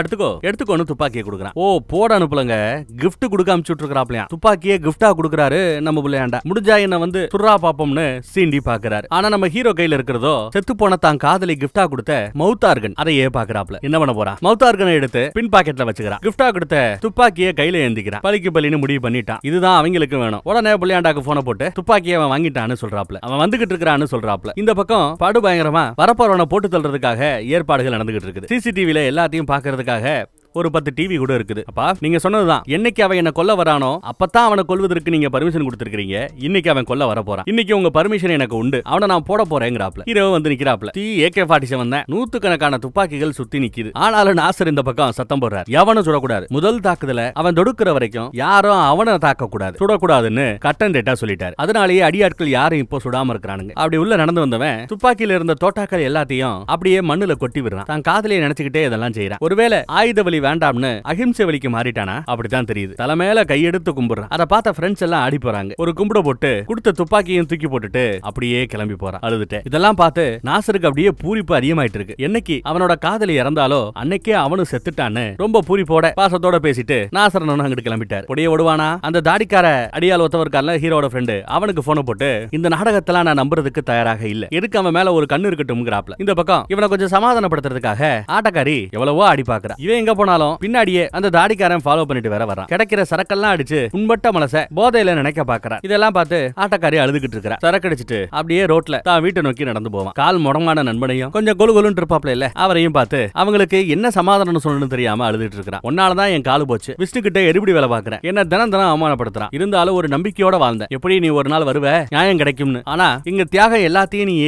எடுத்துக்கோன்னு துப்பாக்கியை கொடுக்குறான். ஓ போட அனுப்புலங்க, கிஃப்ட் கொடுக்க அனுப்பிச்சு விட்டுருக்காப்லையா. துப்பாக்கியை கிஃப்டா கொடுக்குறாரு நம்ம பிள்ளையாண்டா. முடிஞ்சா என்ன வந்து சுறா பாப்போம்னு சீண்டி பாக்குறாரு. ஆனா நம்ம ஹீரோ கையில இருக்கிறதோ செத்து போன தான் காதலி கிஃப்டா கொடுத்த மவுத் ஆர்கன். அதையே பாக்குறாப்ல. என்ன பண்ண போறான்? மவுத் ஆர்கனை எடுத்து பின் பாக்கெட்ல வச்சுக்கிறான். கிஃப்டா கொடுத்த துப்பாக்கியை கையில ஏந்திக்கிறான். பலிக்கு பலின்னு முடிவு பண்ணிட்டான். இதுதான் அவங்களுக்கு வேணும். உடனே பிள்ளையாண்டாக்கு போன போட்டு துப்பாக்கியை அவன் வாங்கிட்டான்னு சொல்றாப்ல. அவன் வந்துகிட்டு இருக்கிறான்னு சொல்றாப்ல. இந்த பக்கம் படு பயங்கரமா வரப்போறவனை போட்டு தள்ளுறதுக்காக ஏற்பாடுகள் நடந்துகிட்டு இருக்குது. சிசிடிவில எல்லாத்தையும் பாக்குறதுக்காக ஒரு 10 டிவி கூட இருக்குது. அப்பா நீங்க சொன்னதுதான், என்னைக்கு அவன் என்ன கொல்ல வரானோ அப்பதான் அவனை கொல்வதற்கு நீங்க பர்மிஷன் கொடுத்திருக்கீங்க. இன்னைக்கு அவன் கொல்ல வர போறான். இன்னைக்கு உங்க பர்மிஷன் எனக்கு உண்டு. அவனை நான் போட போறேங்கிறாப்ல. ஹீரோ வந்து நிக்கிறாப்ல. AK-47 தான் 100கணக்கான துப்பாக்கிகள் சுத்தி நிக்குது. ஆனாலும் நாசர் இந்த பக்கம் சத்தம் போடுறாரு. எவனும் சுடக்கூடாது. முதல் தாக்குதல அவன் தொடுக்கிற வரைக்கும் யாரும் அவனை தாக்க கூடாது, சுடக்கூடாதுன்னு கட்டன் டேட்டா சொல்லிட்டாரு. அதனாலேயே அடியாட்கள் யாரும் இப்போ சுடாம இருக்கிறானுங்க. அப்படி உள்ள நடந்து வந்தவன் துப்பாக்கியில இருந்த தோட்டாக்கள் எல்லாத்தையும் அப்படியே மண்ணுல கொட்டி விடுறான். தான் காதலியை நினைச்சுக்கிட்டே இதெல்லாம் செய்யறான். ஒருவேளை ஆயுத வலி வேண்டாம்னு அஹிம்சை வலிக்கு மாறிட்டானா அப்படித்தான் தெரியுது. தலைமையில கையெடுத்து கும்பிடுறான். அதை பார்த்த ஃப்ரெண்ட்ஸ் எல்லாம் ஆடி போறாங்க. ஒரு கும்பிட போட்டு கொடுத்த துப்பாக்கியும் தூக்கி போட்டுட்டு அப்படியே கிளம்பி போறான் அழுதுட்டு. இதெல்லாம் பார்த்து நாசருக்கு அப்படியே பூரிப்பு அதிகமாயிட்டு இருக்கு. என்னைக்கு அவனோட காதலி இறந்தாலோ அன்னைக்கே அவனும் செத்துட்டான்னு ரொம்ப பூரிப்போட பாசத்தோட பேசிட்டு நாசர் அங்கிட்டு கிளம்பிட்டார். பொடிய ஓடுவானா அந்த தாடிக்கார அடியால் ஒத்தவர்கால ஹீரோட ஃப்ரெண்டு அவனுக்கு போன போட்டு இந்த நாடகத்தெல்லாம் நான் நம்புறதுக்கு தயாராக இல்ல, எதுக்கு அவன் மேல ஒரு கண்ணு இருக்கட்டும்ங்கறாப்ல. இந்த பக்கம் இவனை கொஞ்சம் சமாதானப்படுத்துறதுக்காக ஆட்டக்காரி எவ்வளவோ அடி பாக்குறா. இவன் எங்க போனாலும் பின்னாடியே அந்த தாடிக்காரன் ஃபாலோ பண்ணிட்டு வேற வரான். கிடைக்கிற சரக்கெல்லாம் அடிச்சு உண்பட்ட மனச போதையில நினைக்க பாக்குறான். இதெல்லாம் பார்த்து ஆட்டக்காரி அழுதுகிட்டு இருக்கா. சரக்கு அடிச்சிட்டு அப்படியே ரோட்ல தான் வீட்டை நோக்கி நடந்து போவான். கால் முடமான நண்பனையும் கொஞ்சம் கொலு கொலுன்னு இருப்பாப்ல இல்ல அவரையும் பார்த்து அவங்களுக்கு என்ன சமாதானம் சொல்லணும்னு தெரியாம அழுதுட்டு இருக்கிறான். ஒன்னாலதான் என் காலு போச்சு, விஷ்ணு கிட்ட எரிபடி வேலை பாக்குறேன், என்ன தினம் அவமானப்படுத்துறான். இருந்தாலும் ஒரு நம்பிக்கையோட வாழ்ந்தேன், எப்படி நீ ஒரு நாள் வருவ, நியாயம் கிடைக்கும்னு. ஆனா இங்க தியாகம் எல்லாத்தையும் நீ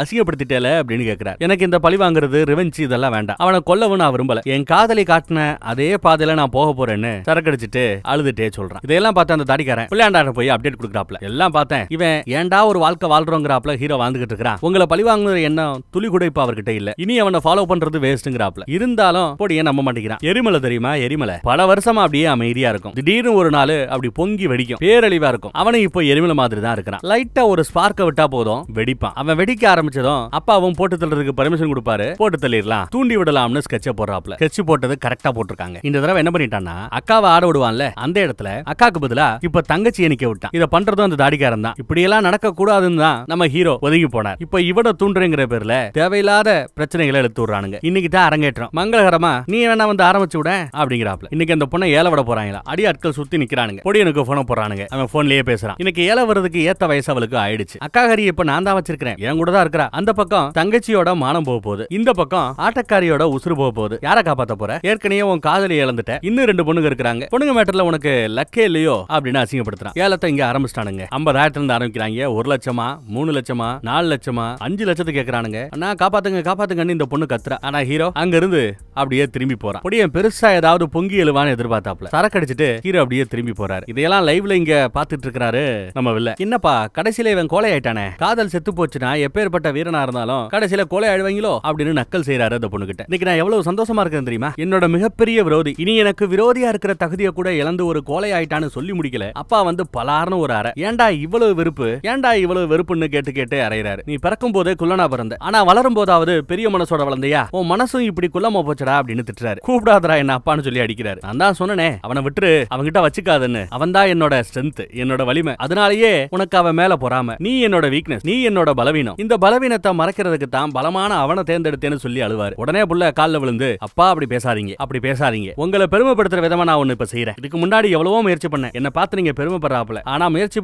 அசிங்கப்படுத்திட்டேல அப்படின்னு கேட்கிறார். எனக்கு இந்த பழி வாங்குறது ரிவெஞ்ச் இதெல்லாம் வேண்டாம், அவனை கொல்லவும் நான் விரும்பல, என் காதலி காட்டின அதே பாதையில நான் போக போறேன்னு சரக்கடிச்சிட்டு அழுதுட்டே சொல்றான். இதெல்லாம் பார்த்து அந்த தாடிக்காரன் பிள்ளையாண்டார போய் அப்டேட் கொடுக்குறாப்ல. எல்லாம் பார்த்தேன், இவன் ஏன்டா ஒரு வாழ்க்கை வாழ்றோங்கிறாப்ல ஹீரோ வாழ்ந்துகிட்டு இருக்கிறான். உங்களை பழி வாங்குற எண்ணம் துளி கூட இப்ப அவர்கிட்ட இல்ல, இனி அவனை ஃபாலோ பண்றது வேஸ்ட்ங்கிறாப்ல. இருந்தாலும் போடியே நம்ப மாட்டேங்கிறான். எரிமலை தெரியுமா, எரிமலை பல வருஷமா அப்படியே அமைதியா இருக்கும், திடீர்னு ஒரு நாள் அப்படி பொங்கி வெடிக்கும், பேரழிவா இருக்கும். அவனும் இப்போ எரிமலை மாதிரி தான் இருக்கிறான். லைட்டா ஒரு ஸ்பார்க்க விட்டா போதும் வெடிப்பான். அவன் வெடிக்க ஆரம்பிச்சதும் அப்பாவும் போட்டு தள்ளுறதுக்கு பர்மிஷன் கொடுப்பாரு, போட்டு தள்ளிடலாம், தூண்டி விடலாம்னு ஸ்கெட்ச போடுறாப்ல. ஸ்கெட்ச் போட்டது கரெக்டா போட்டிருக்காங்க. இந்த தடவை என்ன பண்ணிட்டான்னா அக்காவை ஆட விடுவான்ல, அந்த இடத்துல அக்காக்கு பதிலா இப்ப தங்கச்சி நிக்க விட்டான். இத பண்றதும் அந்த தாடிக்காரன் தான். இப்படி எல்லாம் நடக்க கூடாதுன்னு தான் நம்ம ஹீரோ ஒதுங்கி போனார். இப்ப இவட தூண்டுறேங்கிற பேர்ல தேவையில்லாத பிரச்சனைகளை எடுத்து விடுறானுங்க. இன்னைக்கு தான் அரங்கேற்றம், மங்களகரமா நீ வேணா வந்து ஆரம்பிச்சு விட அப்படிங்கிறாப்ல. இன்னைக்கு அந்த பொண்ணை ஏல விட போறாங்களா, அடியாட்கள் சுத்தி நிக்கிறானுங்க. பொடியனுக்கு போன போறானுங்க, அவன் போன்லயே பேசுறான். இன்னைக்கு ஏல வர்றதுக்கு ஏத்த வயசு அவளுக்கு ஆயிடுச்சு. அக்காகாரி இப்ப நான் தான் வச்சிருக்கேன், என் கூட தான் இருக்கிறா. அந்த பக்கம் தங்கச்சியோட மானம் போக போகுது, இந்த பக்கம் ஆட்டக்காரியோட உசுறு போக போகுது. யார காப்பாத்த போற, ஏற்கனவே உன் காதலி இழந்துட்ட, இன்னும் 2 பொண்ணுங்க இருக்கிறாங்க, பொண்ணுங்க மேட்டர்ல உனக்கு லக்கே இல்லையோ அப்படின்னு அசிங்கப்படுத்துறான். ஏலத்தை இங்க ஆரம்பிச்சிட்டானுங்க. 50,000 இருந்து ஆரம்பிக்கிறாங்க. 1 லட்சமா, 3 லட்சமா, 4 லட்சமா, 5 லட்சத்துக்கு கேக்குறானுங்க. அண்ணா காப்பாத்துங்க காப்பாத்துங்கன்னு இந்த பொண்ணு கத்துறா. ஆனா ஹீரோ அங்க இருந்து அப்படியே திரும்பி போறான். அப்படியே பெருசா ஏதாவது பொங்கி எழுவான்னு எதிர்பார்த்தாப்ல சரக்கு அடிச்சிட்டு ஹீரோ அப்படியே திரும்பி போறாரு. இதையெல்லாம் லைவ்ல இங்க பாத்துட்டு இருக்காரு நம்ம வில்ல. என்னப்பா கடைசியில இவன் கோலை ஆயிட்டானே, காதல் செத்து போச்சுன்னா எப்பேற்பட்ட வீரனா இருந்தாலும் கடைசியில கோலை ஆயிடுவாங்களோ அப்படின்னு நக்கல் செய்யறாரு அந்த பொண்ணு கிட்ட. இன்னைக்கு நான் எவ்வளவு சந்தோஷமா இருக்கேன் தெரியுமா, என்னோட மிகப்பெரிய விரோதி இனி எனக்கு விரோதியா இருக்கிற தகுதியை கூட இழந்து ஒரு கோலை ஆயிட்டான்னு சொல்லி முடிக்கல. அப்பா வந்து பலார்னு ஒரு அறை, ஏன்டா இவ்வளவு வெறுப்பு, ஏன்டா இவ்வளவு வெறுப்புன்னு கேட்டு கேட்டு அறையிறாரு. நீ பிறக்கும் போதே குள்ளனா பிறந்த, ஆனா வளரும் போதாவது பெரிய மனசோட வளர்ந்தையா, உன் மனசும் இப்படி குள்ளமா போச்சடா அப்படின்னு திட்டுறாரு. கூப்பிடாதரா என்ன அப்பான்னு சொல்லி அடிக்கிறாரு. நான் தான் சொன்னனே அவனை விட்டுரு, அவன்கிட்ட வச்சுக்காதுன்னு. அவன் தான் என்னோட ஸ்ட்ரென்த், என்னோட வலிமை, அதனாலேயே உனக்கு அவன் மேல பொறாம. நீ என்னோட வீக்னஸ், நீ என்னோட பலவீனம், இந்த பலவீனத்தை மறைக்கிறதுக்கு தான் பலமான அவனை தேர்ந்தெடுத்தேன்னு சொல்லி அழுவாரு. உடனே புள்ள கால்ல விழுந்து அப்பா அப்படி பேசாதீங்க, அப்படி பேசாதீங்க, உங்களை பெருமைப்படுத்துற விதமா நான் ஒண்ணு இப்ப செய்யறேன். இதுக்கு முன்னாடி எவ்வளவோ முயற்சி பண்ணேன், என்ன பார்த்து நீங்க பெருமைப்படுறாப்ல, ஆனா முயற்சி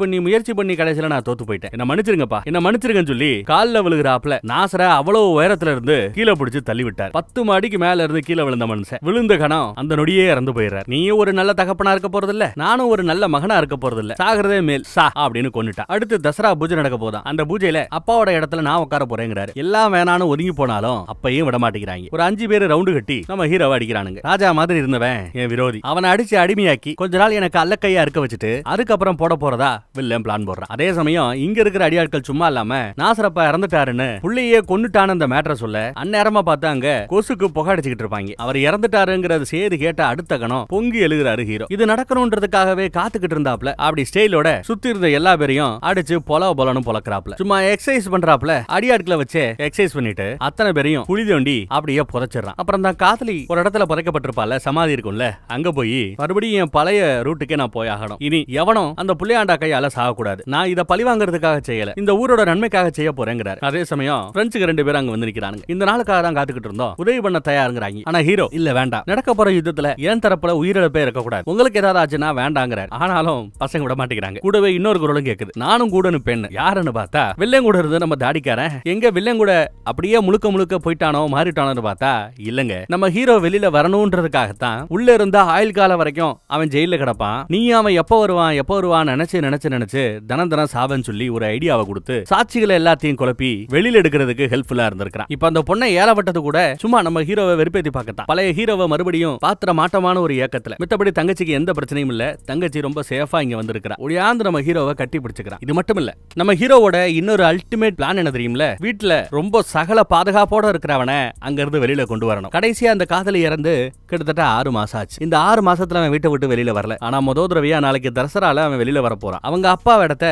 பண்ணி கடைசியில நான் தோத்து போயிட்டேன், என்ன மன்னிச்சிருங்கப்பா, என்ன மன்னிச்சிருங்கன்னு சொல்லி கால்ல விழுகிறாப்ல. நாசர அவ்வளவு உயரத்துல இருந்து கீழே பிடிச்சு தள்ளி விட்டார். 10 மாடிக்கு மேல இருந்து கீழே விழுந்த மனுஷன் விழுந்த கணம் அந்த நொடியே இறந்து போயிடுறார். நீயும் ஒரு நல்ல தகப்பனா இருக்க போறது இல்ல, நானும் ஒரு நல்ல மகனா இருக்க போறது இல்ல, சாகிறதே மேல் சா அப்படின்னு கொன்னுட்டா. அடுத்து தசரா பூஜை நடக்க போதான். அந்த பூஜையில அப்பாவோட இடத்துல நான் நான் உட்கார போறேங்கிறாரு. எல்லாம் வேணான்னு ஒதுங்கி போனாலும் அப்பையும் விட மாட்டேங்கிறாங்க. ஒரு 5 பேர் ரவுண்டு கட்டி நம்ம ஹீரோவை அடிக்கிறானுங்க. ராஜா மாதிரி இருந்தவன் என் விரோதி. அவனை அடிச்சு அடிமையாக்கி கொஞ்ச நாள் எனக்கு அல்லக்கையா இருக்க வச்சுட்டு அதுக்கப்புறம் போட போறதா வில்லன் பிளான் போடுறான். அதே சமயம் இங்க இருக்கிற அடியாட்கள் சும்மா இல்லாம நாசரப்பா இறந்துட்டாருன்னு புள்ளையே கொன்னுட்டான அந்த மேட்டரை சொல்ல அந்நேரமா பார்த்தா அங்க கொசுக்கு புகை அடிச்சுக்கிட்டு இருப்பாங்க. அவர் இறந்துட்டாருங்கிறது செய்தி கேட்ட அடுத்த கணம் பொங்கி எழுகிறாரு ஹீரோ. இது நடக்கணும்ன்றதுக்காகவே காத்துக்கிட்டு இருந்தாப்ல. அப்படி ஸ்டைலோட சுத்தி இருந்த எல்லா பேரையும் அடிச்சு பொலன்னு பொலக்கிறாப்ல. சும்மா எக்ஸசைஸ் பண்றாப்ல. அடியாட்களை வச்சு எக்ஸசைஸ் பண்ணிட்டு அத்தனை பேரையும் குழி தோண்டி அப்படியே புதைச்சிடறான். அப்புறம் தான் காதலி ஒரு இடத்துல புதைக்கப்பட்டிருப்பால, சமாதி இருக்கும்ல, அங்க போய் மறுபடியும் என் பழைய ரூட்டுக்கே நான் போய் ஆகணும். இனி எவனும் அந்த புள்ளையாண்டா கையால சாகக்கூடாது. நான் இதை பழி வாங்குறதுக்காக செய்யல, இந்த ஊரோட நன்மைக்காக செய்ய போறேங்கிறாரு. அதே சமயம் பிரெஞ்சுக்கு 2 பேர் அங்க வந்து நிக்கிறாங்க. இந்த நாளுக்காக தான் காத்துக்கிட்டு இருந்தோம், உதவி பண்ண தயாருங்கிறாங்க. ஆனா ஹீரோ இல்ல வேண்டாம், நடக்க போற யுத்தத்துல என் தரப்புல உயிரிழப்பே இருக்கக்கூடாது, உங்களுக்கு ஏதாவது ஆச்சுன்னா வேண்டாங்கிறாரு. ஆனாலும் பசங்க விட மாட்டேங்கிறாங்க. கூடவே இன்னொரு குரலும் கேக்குது, நானும் கூட பெண். யாருன்னு பார்த்தா வில்லன் கூட இருந்து நம்ம தாடிக்காரன். எங்க வில்லன் கூட அப்படியே முழுக்க போயிட்டானோ மாறிட்டானு பார்த்தா இல்லங்க, நம்ம ஹீரோ வெளியில வரணும்ன்றதுக்காகத்தான் உள்ள இருந்தா ஆயுள் காலம் வரைக்கும் அவன் ஜெயில கிடப்பான். நீ அவன் எப்ப வருவான் நினைச்சு தினம் சாவன்னு சொல்லி ஒரு ஐடியாவை கொடுத்து சாட்சிகளை எல்லாத்தையும் குழப்பி வெளியில எடுக்கிறதுக்கு ஹெல்ப்ஃபுல்லா இருந்திருக்கான். இப்ப அந்த பொண்ணை ஏலப்பட்டது கூட சும்மா நம்ம ஹீரோவை வெறுப்பேத்தி பார்க்கத்தான். பழைய ஹீரோவை மறுபடியும் பாத்திர மாட்டமான ஒரு ஏக்கத்துல. மித்தபடி தங்கச்சிக்கு எந்த பிரச்சனையும் இல்ல, தங்கச்சி ரொம்ப சேஃபா இங்க வந்திருக்கிறா. ஒளியாந்து நம்ம ஹீரோவை கட்டி பிடிச்சுக்கிறான். இது மட்டும் இல்ல, நம்ம ஹீரோவோட இன்னொரு அல்டிமேட் பிளான் என்ன தெரியும்ல, வீட்டுல ரொம்ப சகல பாதுகாப்போட இருக்கிறவன அங்க இருந்து வெளியில கொண்டு வரணும். கடைசியா அந்த காதலி இறந்து கிட்டத்தட்ட 6 மாசம் ஆச்சு. இந்த 6 மாசத்துல அவன் வீட்டை விட்டு வெளியில வரல. ஆனா முதோதரவியா நாளைக்கு தசரால அவன் வெளியில வர போறான். அவங்க அப்பா இடத்தை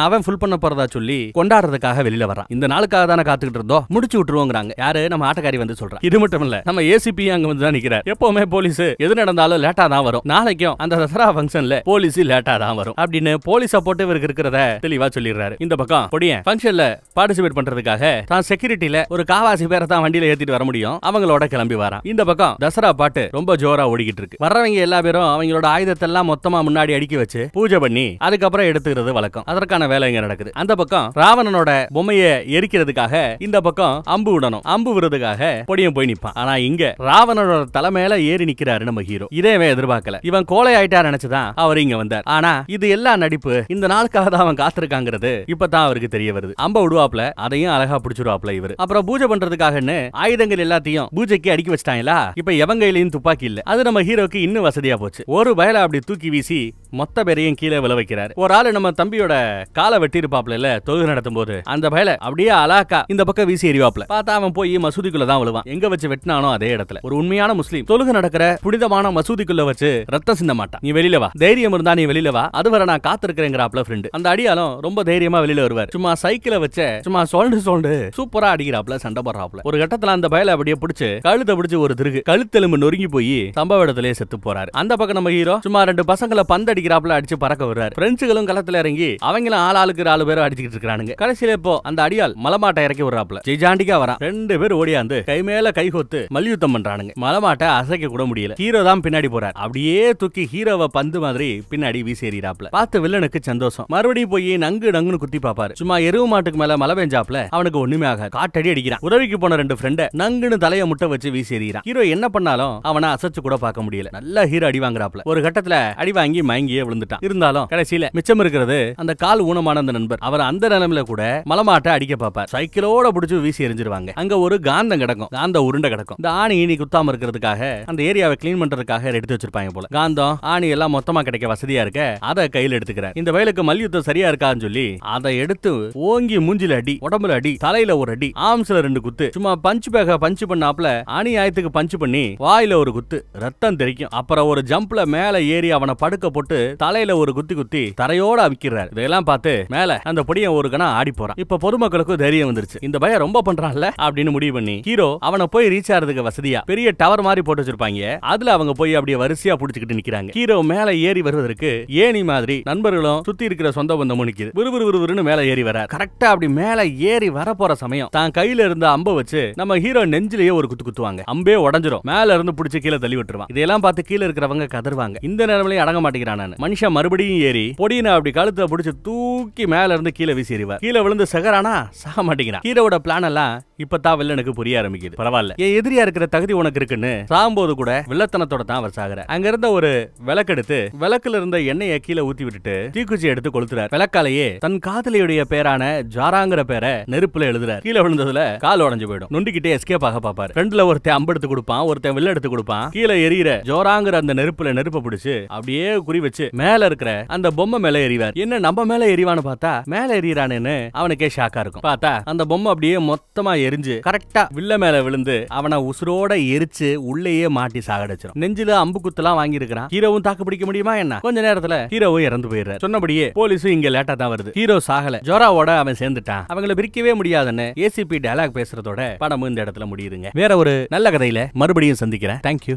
அவன் ஃபுல் பண்ண போறதா சொல்லி கொண்டாடுறதுக்காக வெளியில வரான். இந்த நாளுக்காக தானே காத்துக்கிட்டு இருந்தோம், முடிச்சு விட்டுருவோங்கிறாங்க. யாரு? நம்ம ஆட்டக்காரி வந்து சொல்றான். இது மட்டும் இல்ல, நம்ம ஏசிபி அங்க வந்து தான் நிக்கிறார். எப்பவுமே போலீஸ் எது நடந்தாலும் லேட்டா தான் வரும், நாளைக்கும் அந்த தசரா ஃபங்க்ஷன்ல போலீஸ் லேட்டா தான் வரும் அப்படின்னு போலீஸ் போட்டு இவருக்கு இருக்கிறத தெளிவா சொல்லிடுறாரு. இந்த பக்கம் பொடியன் ஃபங்க்ஷன்ல பார்ட்டிசிபேட் பண்றதுக்காக தான் செக்யூரிட்டில ஒரு காவாசி பேரை தான் வண்டியில ஏத்திட்டு வர முடியும், அவங்களோட கிளம்பி வரான். இந்த பக்கம் தசரா பாட்டு ரொம்ப ஜோரா ஓடிக்கிட்டு இருக்கு. வர்றவங்க எல்லா பேரும் அவங்களோட ஆயுதத்தை எல்லாம் மொத்தமா முன்னாடி அடுக்கி வச்சு பூஜை பண்ணி அதுக்கப்புறம் எடுத்துக்கிறது வழக்கம். அதற்கான வேலை இங்க நடக்குது. அந்த பக்கம் ராவணனோட பொம்மையை எரிக்கிறதுக்காக இந்த பக்கம் அம்பு விடணும். அம்பு விடுறதுக்காக பொடியன் போய் நிப்பான். ஆனா இங்க ராவணனோட தலை மேல ஏறி நிக்கிறாரு நம்ம ஹீரோ. இதேவே எதிர்பார்க்கல. இவன் கோலை ஆயிட்டா நினைச்சுதான் அவர் இங்க வந்தார். ஆனா இது எல்லாம் நடிப்பு. இந்த நாளுக்காக தான் அவன் காத்திருக்காங்கிறது இப்பதான் அவருக்கு தெரிய வருது. அம்ப விடுவாப்ல, அதையும் அழகா பிடிச்சிருவாப்ல இவரு. அப்புறம் பூஜை பண்றதுக்காகன்னு ஆயுதங்கள் எல்லாத்தையும் பூஜைக்கு அடுக்கி வச்சிட்டாங்களா. இப்ப எவன் கையிலையும் துப்பாக்கி இல்ல. அது நம்ம ஹீரோக்கு இன்னும் வசதியா போச்சு. ஒரு பயல அப்படி தூக்கி வீசி மொத்த பேரையும் கீழே விழ வைக்கிறாரு. ஒரு ஆளு நம்ம தம்பியோட காலை வெட்டி இருப்பாப்ல இல்ல, தொழுகை நடத்தும் போது அந்த பயல அப்படியே அலாக்கா இந்த பக்கம் வீசி எறிவாப்ல. பார்த்தா அவன் போய் மசூதிக்குள்ள தான் விழுவான். எங்க வச்சு வெட்டினானோ அதே இடத்துல. ஒரு உண்மையான முஸ்லீம் தொழுகை நடக்கிற புனிதமான மசூதிக்குள்ள வச்சு ரத்தம் சிந்த மாட்டான். நீ வெளியில வா, தைரியம் இருந்தா நீ வெளியில வா, அதுவரை நான் காத்திருக்கிறேங்கிறாப்ல ஃப்ரெண்டு. அந்த அடியாலும் ரொம்ப தைரியமா வெளியில வருவார். சும்மா சைக்கிளை வச்சு சும்மா சொல்ண்டு சூப்பரா அடிக்கிறாப்ல, சண்டை போடுறாப்ல. ஒரு கட்டத்துல அந்த பயல அப்படியே பிடிச்சு கழுத்தை பிடிச்சு ஒரு திருகு, கழுத்தெலும்பு நொறுங்கி போய் சம்பவ இடத்திலே செத்து போறாரு. அந்த பக்கம் நம்ம ஹீரோ சும்மா 2 பசங்களை பந்து அடிக்கிறாப்ல அடிச்சு பறக்க விடுறாரு. பிரெஞ்சுகளும் களத்துல இறங்கி அவங்களும் ஆளுக்கு 4 பேரும் அடிச்சுக்கிட்டு இருக்கானுங்க. கடைசியில இப்போ அந்த அடியால் மலமாட்டை இறக்கி விடுறாப்ல. ஜெய்ஜாண்டிக்கா வரான். 2 பேர் ஓடியாந்து கை மேல கை கொத்து மல்யுத்தம் பண்றானுங்க. மலமாட்டை அசைக்க கூட முடியல. ஹீரோ தான் பின்னாடி போறார். அப்படியே தூக்கி ஹீரோவை பந்து மாதிரி பின்னாடி வீசி எறிறாப்ல. பார்த்து வில்லனுக்கு சந்தோஷம். மறுபடியும் போய் நங்குன்னு குத்தி பாப்பாரு. சும்மா எருவு மாட்டுக்கு மேல மலை பெஞ்சாப்ல அவனுக்கு ஒண்ணுமே ஆக காட்டடி அடிக்கிறான். உதவிக்கு போன 2 ஃப்ரெண்ட நங்குன்னு தலைய முட்டை வச்சு வீசி எறிறான். ஹீரோ என்ன பண்ணாலும் அவனை அசைச்சு கூட பார்க்க முடியல. நல்ல ஹீரோ அடி வாங்குறாப்ல. ஒரு கட்டத்துல அடி வாங்கி மயங்கியே விழுந்துட்டான். இருந்தாலும் கடைசியில மிச்சம் இருக்கிறது அந்த கால் ஊனமான அந்த நண்பர். அவர் அந்த நிலைமையில கூட மலமாட்டை அடிக்க பாப்பார். சைக்கிளோட பிடிச்சு வீசி எரிஞ்சிருவாங்க. அங்க ஒரு காந்தம் கிடக்கும், காந்த உருண்டை கிடக்கும். இந்த ஆணி ஈனி குத்தாம இருக்கிறதுக்காக அந்த ஏரியாவை கிளீன் பண்றதுக்காக எடுத்து வச்சிருப்பாங்க போல. காந்தம் ஆணி எல்லாம் மொத்தமா கிடைக்க வசதியா இருக்க அதை கையில் எடுத்துக்கிறார். இந்த வயலுக்கு மல்யுத்தம் சரியா இருக்கான்னு சொல்லி அதை எடுத்து ஓங்கி மூஞ்சில அடி, உடம்புல அடி, தலையில ஒரு அடி, ஆம்ஸ்ல 2 குத்து. சும்மா பஞ்ச் பேக பஞ்ச் பண்ணாப்ல ஆணி ஆயத்துக்கு பஞ்ச் பண்ணி வாயில ஒரு குத்து, ரத்தம் தெரிக்கும். அப்புறம் ஒரு ஜம்ப்ல மேல ஏறி அவனை படுக்க போட்டு தலையில ஒரு குத்தி தரையோட அவிக்கிறார். இதெல்லாம் பார்த்து மேல அந்த பொடியன் ஒரு கணம் ஆடி போறான். இப்ப பொதுமக்களுக்கு தைரியம் வந்துருச்சு. இந்த பையன் ரொம்ப பண்றான்ல அப்படின்னு முடிவு பண்ணி ஹீரோ அவனை போய் ரீச் ஆறதுக்கு வசதியா பெரிய டவர் மாதிரி போட்டு வச்சிருப்பாங்க. அதுல அவங்க போய் அப்படியே வரிசையா புடிச்சுக்கிட்டு நிக்கிறாங்க. ஹீரோ மேல ஏறி வருவதற்கு ஏணி மாதிரி நண்பர்களும் சுத்தி இருக்கிற சொந்த பந்தமும் நிக்குது. விறுவிறுன்னு மேல ஏறி வர கரெக்டா அப்படி மேல ஏறி வர போற சமயம் தான் கையில இருந்த அம்ப வச்சு நம்ம ஹீரோ நெஞ்சிலேயே ஒரு குத்துவாங்க. அம்பே உடஞ்சிரும். மேல இருந்து புடிச்சு கீழே தள்ளி விட்டுருவான். இதெல்லாம் பார்த்து கீழே இருக்கிறவங்க கதறுவாங்க. இந்த நிலைமையில அடங்க மாட்டேங்கிறான். மனுஷன் மறுபடியும் ஏறி பொடியின அப்படி கழுத்தை பிடிச்சு தூக்கி மேல இருந்து கீழே வீசி எறிவார். கீழே விழுந்து சகரானா சாக மாட்டேங்கிறான். ஹீரோவோட பிளான் எல்லாம் இப்பதான் வில்லனுக்கு புரிய ஆரம்பிக்குது. பரவாயில்ல, என் எதிரியா இருக்கிற தகுதி உனக்கு இருக்குன்னு சாகும்போது கூட வில்லத்தனத்தோட தான் அவர் சாகுற. அங்க இருந்த ஒரு விளக்கெடுத்து விளக்குல இருந்த எண்ணெயை கீழே ஊத்தி விட்டுட்டு தீக்குச்சி எடுத்து கொளுத்துறார். விளக்காலேயே தன் காதலியுடைய பேரான ஜாராங்கிற பேரை நெருப்புல எழுதுறார். கீழே விழுந்ததுல கால் உடைஞ்சு போயிடும். நொண்டிக்கிட்டே எஸ்கேப் ஆக பாப்பாரு. ஃப்ரெண்ட்ல ஒருத்தன் அம்பு எடுத்து கொடுப்பான், ஒருத்தன் வில்ல எடுத்து கொடுப்பான். கீழே எரியிற ஜோராங்கிற அந்த நெருப்புல நெருப்ப பிடிச்சு அப்படியே குறி வச்சு மேல இருக்கிற அந்த பொம்மை மேல எறிவார். என்ன நம்ம மேல எரிவான்னு பார்த்தா மேல எறியறானேன்னு அவனுக்கே ஷாக்கா இருக்கும். பார்த்தா அந்த பொம்மை அப்படியே மொத்தமா எரிஞ்சு கரெக்டா வில்ல மேல விழுந்து அவனை உசுரோட எரிச்சு உள்ளேயே மாட்டி சாகடிச்சிடும். நெஞ்சில அம்பு குத்துலாம் வாங்கி இருக்கிறான். ஹீரோவும் தாக்கு பிடிக்க முடியுமா என்ன? கொஞ்ச நேரத்துல ஹீரோவும் இறந்து போயிடுறாரு. சொன்னபடியே போலீஸும் இங்க லேட்டா தான் வருது. ஹீரோ சாகல, ஜோராவோட அவன் சேர்ந்துட்டான். அவங்களை பிரிக்கவே முடியாதுன்னு ஏசிபி டயலாக் பேசுறதோட படமும் இந்த இடத்துல முடியுதுங்க. வேற ஒரு நல்ல கதையில மறுபடியும் சந்திக்கிறேன். தேங்க்யூ.